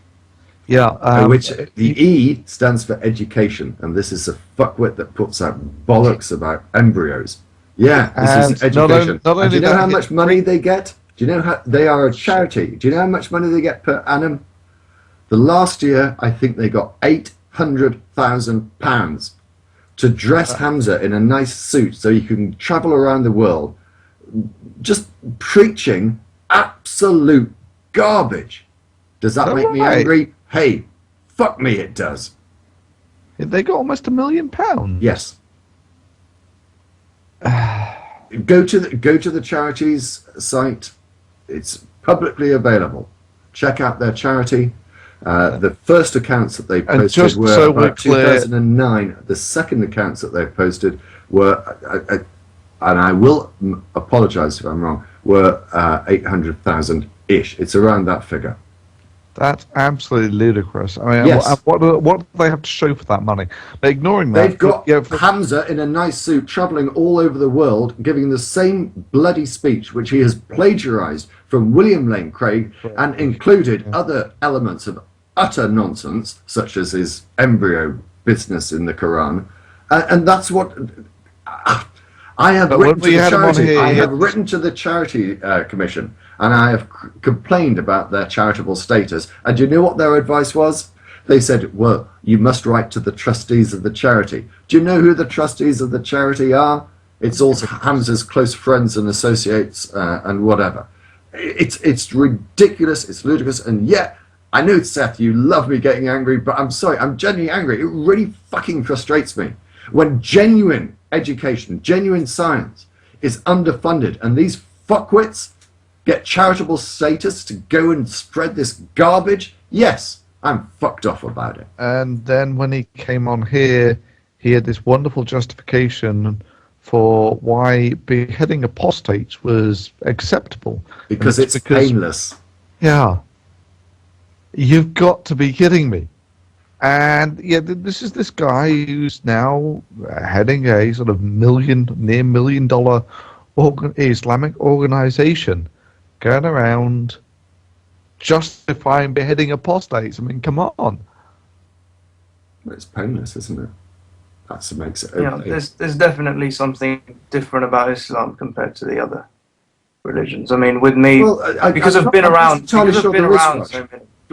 Yeah. Which the E stands for education, and this is a fuckwit that puts out bollocks about embryos. Yeah, this is education. Not only do you know that, how much money they get? Do you know how they are a charity? Do you know how much money they get per annum? The last year, I think they got £800,000 to dress Hamza in a nice suit so he can travel around the world, just preaching absolute garbage. Does that make me angry? Hey, fuck me, it does. They got almost £1 million. Yes. Go to the charity's site. It's publicly available. Check out their charity. The first accounts that they posted were so about clear, 2009. The second accounts that they posted were, and I will apologise if I'm wrong, were 800,000-ish. It's around that figure. That's absolutely ludicrous. I mean, Yes. what do they have to show for that money? They're ignoring that. They've got Hamza in a nice suit travelling all over the world, giving the same bloody speech, which he has plagiarised from William Lane Craig and included other elements of utter nonsense, such as his embryo business in the Quran. And that's what... I have written to the charity. I have written to the charity commission, and I have complained about their charitable status. And do you know what their advice was? They said, well, you must write to the trustees of the charity. Do you know who the trustees of the charity are? It's all Hamza's close friends and associates and whatever. It's ridiculous, it's ludicrous, and yet, I know, Seth, you love me getting angry, but I'm sorry, I'm genuinely angry. It really fucking frustrates me. When genuine education, genuine science is underfunded, and these fuckwits get charitable status to go and spread this garbage, yes, I'm fucked off about it. And then when he came on here, he had this wonderful justification for why beheading apostates was acceptable. Because it's painless. Yeah. You've got to be kidding me. And yeah, this is this guy who's now heading a sort of near $1 million Islamic organization, going around justifying beheading apostates. I mean, come on. It's painless, isn't it? That's what makes it. Yeah, there's definitely something different about Islam compared to the other religions. I mean, with me, because I've been around, so many.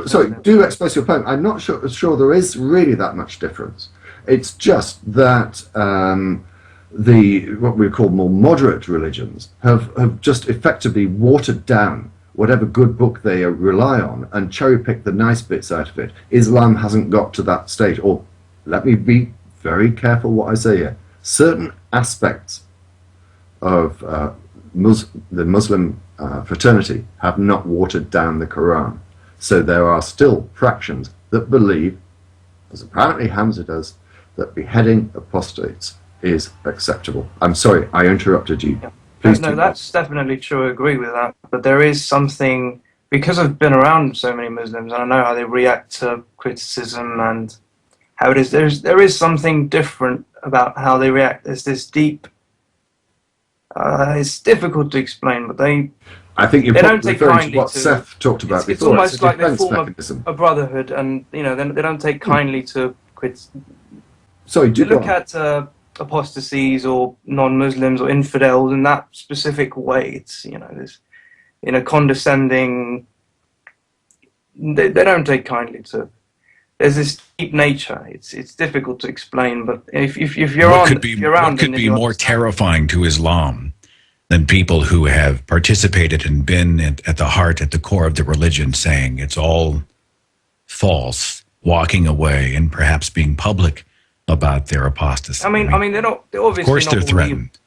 Sorry, do express your point. I'm not sure there is really that much difference. It's just that what we call more moderate religions have just effectively watered down whatever good book they rely on and cherry-picked the nice bits out of it. Islam hasn't got to that stage. Or let me be very careful what I say here. Certain aspects of the Muslim fraternity have not watered down the Quran. So there are still fractions that believe, as apparently Hamza does, that beheading apostates is acceptable. I'm sorry, I interrupted you. Yeah. Please no, that's definitely true. I agree with that. But there is something, because I've been around so many Muslims, and I know how they react to criticism and how it is. There is something different about how they react. There's this deep. It's difficult to explain, but I think you're don't take kindly to what Seth talked about before. It's almost like they form a brotherhood, and they don't take kindly to criticism. Sorry, do you look at apostasies or non-Muslims or infidels in that specific way? It's there's condescending. They don't take kindly to. There's this deep nature. It's difficult to explain, but if you're what could be more terrifying to Islam than people who have participated and been at the heart, at the core of the religion, saying it's all false, walking away, and perhaps being public about their apostasy. I mean, they're not. They're obviously of course, they're threatened.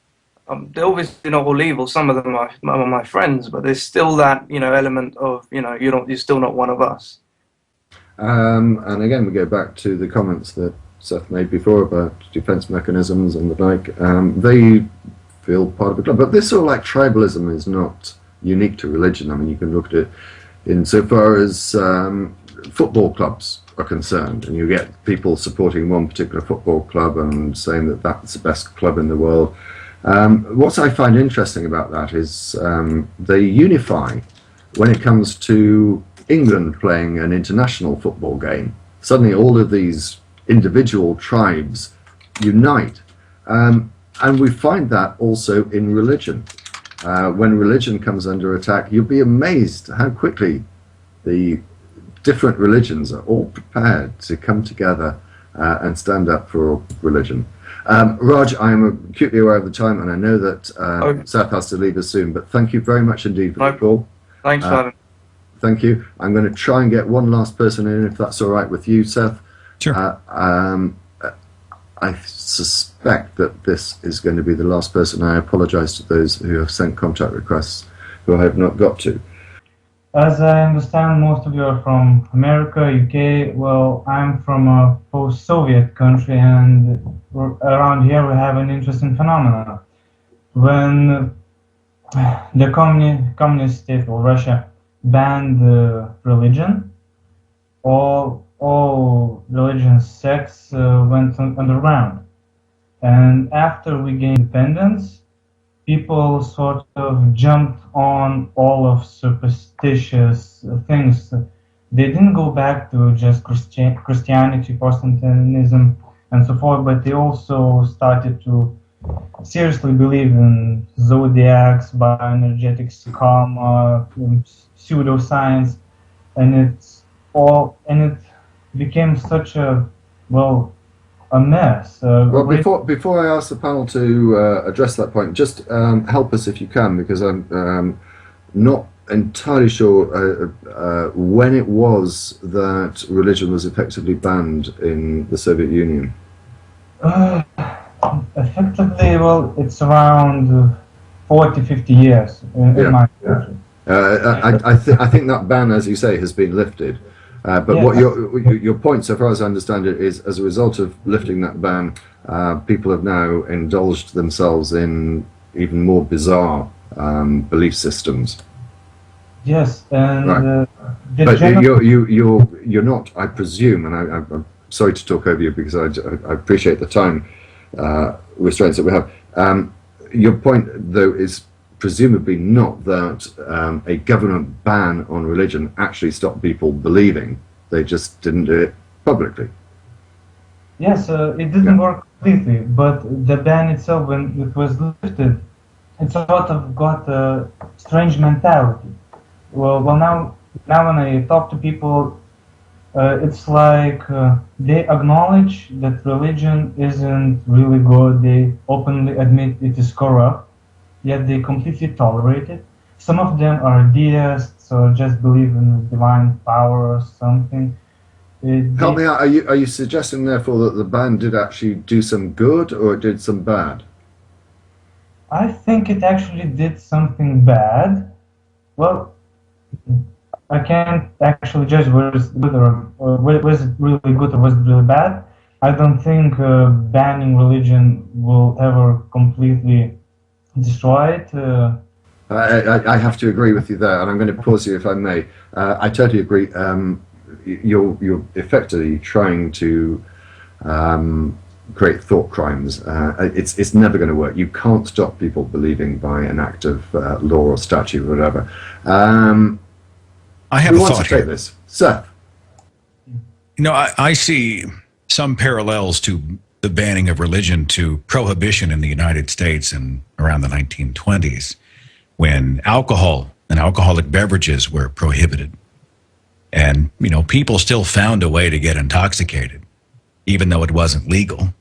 They're obviously not all evil. Some of them are my friends, but there's still that element of you're still not one of us. And again, we go back to the comments that Seth made before about defense mechanisms and the like. They feel part of a club, but this sort of like tribalism is not unique to religion. I mean, you can look at it insofar as football clubs are concerned, and you get people supporting one particular football club and saying that that's the best club in the world. What I find interesting about that is they unify when it comes to England playing an international football game. Suddenly all of these individual tribes unite. And we find that also in religion. when religion comes under attack, you'll be amazed how quickly the different religions are all prepared to come together and stand up for religion. Raj, I am acutely aware of the time, and I know that Seth has to leave us soon, but thank you very much indeed for the call. Thanks for having me. Thank you. I'm going to try and get one last person in, if that's all right with you, Seth. Sure. I suspect that this is going to be the last person. I apologize to those who have sent contact requests who I have not got to. As I understand, most of you are from America, UK. Well, I'm from a post-Soviet country, and around here we have an interesting phenomenon. When the communist state of Russia banned religion, all religion sects went underground. And after we gained independence, people sort of jumped on all of superstitious things. They didn't go back to just Christianity, Protestantism, and so forth, but they also started to seriously believe in zodiacs, bioenergetics, karma, pseudoscience, and it became such a mess. Well, before I ask the panel to address that point, just help us if you can, because I'm not entirely sure when it was that religion was effectively banned in the Soviet Union. Effectively, well, it's around 40, 50 years in my country. I think that ban, as you say, has been lifted. But what your point, so far as I understand it, is as a result of lifting that ban, people have now indulged themselves in even more bizarre belief systems. Yes, and right. But you're not, I presume, and I'm sorry to talk over you because I appreciate the time restraints that we have. Your point, though, is presumably not that a government ban on religion actually stopped people believing. They just didn't do it publicly. Yes, it didn't work completely, but the ban itself, when it was lifted, it sort of got a strange mentality. Well, now when I talk to people, it's like they acknowledge that religion isn't really good. They openly admit it is corrupt, yet they completely tolerate it. Some of them are deists or just believe in divine power or something. Help me out. Are you suggesting, therefore, that the ban did actually do some good or it did some bad? I think it actually did something bad. Well, I can't actually judge whether it's good or was it really good or was it really bad. I don't think banning religion will ever completely destroy it. I have to agree with you there, and I'm going to pause you if I may. I totally agree. You're effectively trying to create thought crimes. It's never going to work. You can't stop people believing by an act of law or statute or whatever. I have a thought here. Take this, Seth. You know, I see some parallels to the banning of religion to prohibition in the United States in around the 1920s, when alcohol and alcoholic beverages were prohibited. And, you know, people still found a way to get intoxicated, even though it wasn't legal.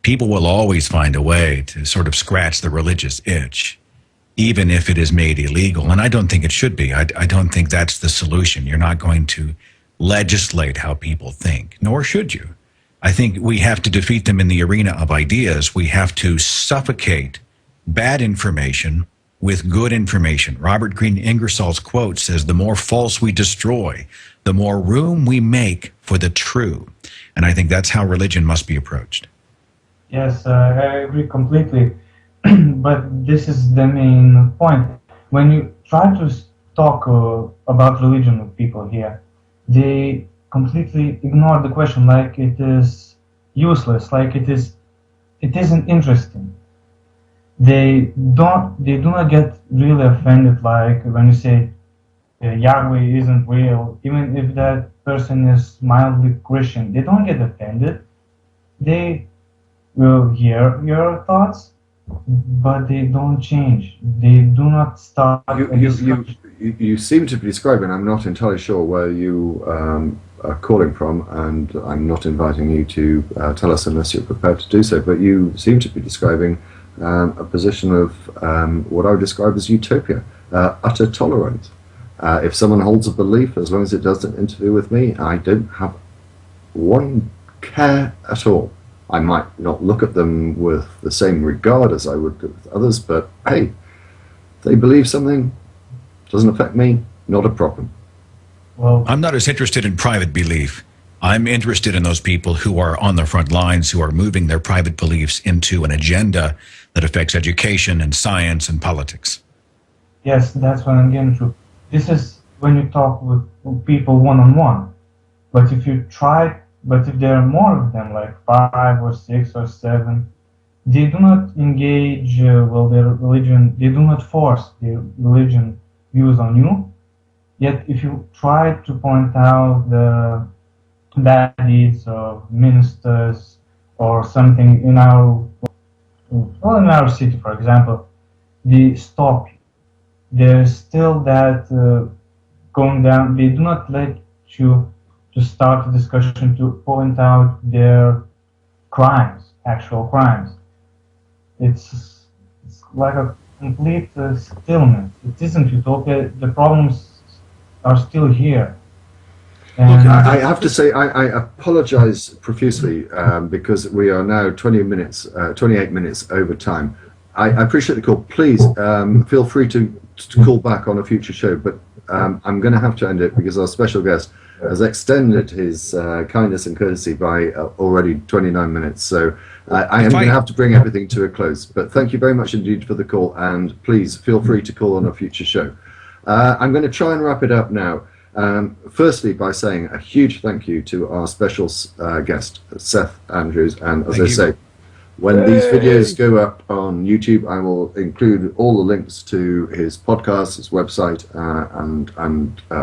People will always find a way to sort of scratch the religious itch, even if it is made illegal. And I don't think it should be. I don't think that's the solution. You're not going to legislate how people think, nor should you. I think we have to defeat them in the arena of ideas. We have to suffocate bad information with good information. Robert Greene Ingersoll's quote says, "The more false we destroy, the more room we make for the true." And I think that's how religion must be approached. Yes, I agree completely. But this is the main point. When you try to talk about religion with people here, they completely ignore the question, like it is useless, like it isn't interesting. They do not get really offended, like when you say Yahweh isn't real, even if that person is mildly Christian. They don't get offended. They will hear your thoughts, but they don't change. They do not start a discussion. You seem to be describing, I'm not entirely sure where you are calling from, and I'm not inviting you to tell us unless you're prepared to do so, but you seem to be describing a position of what I would describe as utopia, utter tolerance. If someone holds a belief, as long as it doesn't interfere with me, I don't have one care at all. I might not look at them with the same regard as I would with others, but hey, if they believe something, doesn't affect me, not a problem. Well, I'm not as interested in private belief. I'm interested in those people who are on the front lines, who are moving their private beliefs into an agenda that affects education and science and politics. yes, that's what I'm getting to. This is when you talk with people one-on-one. But if there are more of them, like 5 or 6 or 7, they do not engage, their religion, they do not force their religion views on you. Yet if you try to point out the bad deeds of ministers or something in our city, for example, they stop you. There's still that going down. They do not let you to start a discussion to point out their crimes, actual crimes. It's like a complete stillness. It isn't utopia. The problems are still here. And Look, I have to say I apologize profusely because we are now 28 minutes over time. I appreciate the call. Please feel free to call back on a future show, but I'm going to have to end it because our special guest has extended his kindness and courtesy by already 29 minutes. So I am going to have to bring everything to a close. But thank you very much indeed for the call, and please feel free to call on a future show. I'm going to try and wrap it up now. Firstly, by saying a huge thank you to our special guest, Seth Andrews, and as I say, when these videos go up on YouTube, I will include all the links to his podcast, his website, and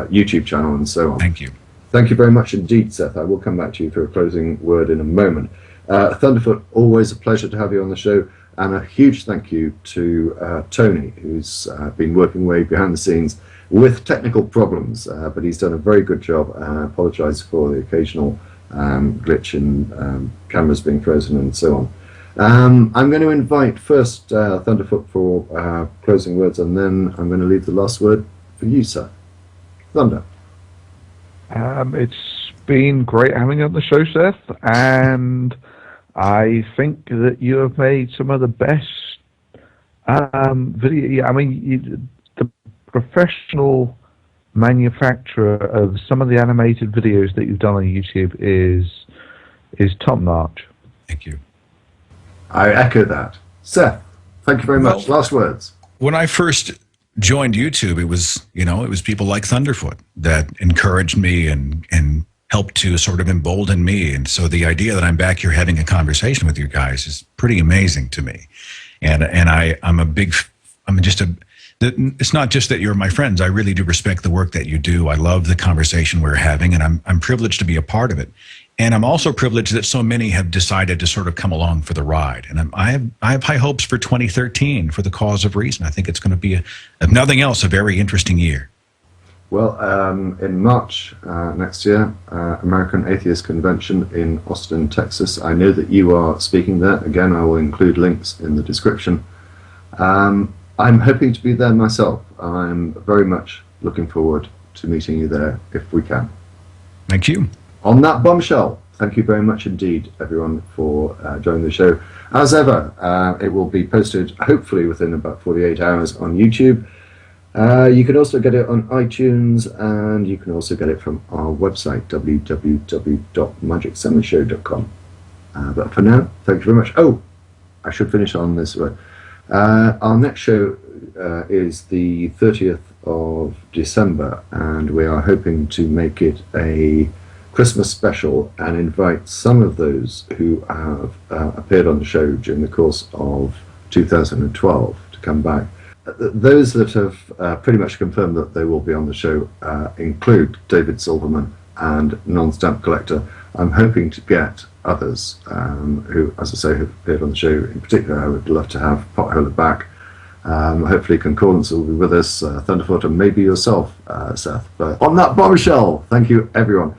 YouTube channel, and so on. Thank you. Thank you very much indeed, Seth. I will come back to you for a closing word in a moment. Thunderfoot, always a pleasure to have you on the show, and a huge thank you to Tony, who's been working away behind the scenes with technical problems, but he's done a very good job. I apologize for the occasional glitch in cameras being frozen and so on. I'm going to invite first Thunderfoot for closing words, and then I'm going to leave the last word for you, sir. Thunder. It's been great having you on the show, Seth, and I think that you have made some of the best video. I mean, the professional manufacturer of some of the animated videos that you've done on YouTube is top notch. Thank you. I echo that. Seth, thank you very much. Last words. When I first joined YouTube, it was people like Thunderfoot that encouraged me and helped to sort of embolden me. And so the idea that I'm back here having a conversation with you guys is pretty amazing to me. And it's not just that you're my friends. I really do respect the work that you do. I love the conversation we're having, and I'm privileged to be a part of it. And I'm also privileged that so many have decided to sort of come along for the ride. And I have high hopes for 2013 for the cause of reason. I think it's going to be, if nothing else, a very interesting year. Well, in March next year, American Atheist Convention in Austin, Texas. I know that you are speaking there. Again, I will include links in the description. I'm hoping to be there myself. I'm very much looking forward to meeting you there if we can. Thank you. On that bombshell, thank you very much indeed, everyone, for joining the show. As ever, it will be posted hopefully within about 48 hours on YouTube. You can also get it on iTunes, and you can also get it from our website, www.magicsummonshow.com. But for now, thank you very much. Oh, I should finish on this way. Our next show is the 30th of December, and we are hoping to make it a Christmas special and invite some of those who have appeared on the show during the course of 2012 to come back. Those that have pretty much confirmed that they will be on the show include David Silverman and Non-Stamp Collector. I'm hoping to get others who, as I say, have appeared on the show. In particular, I would love to have Potholer back. Hopefully Concordance will be with us, Thunderfoot, and maybe yourself, Seth. But on that bombshell, thank you, everyone.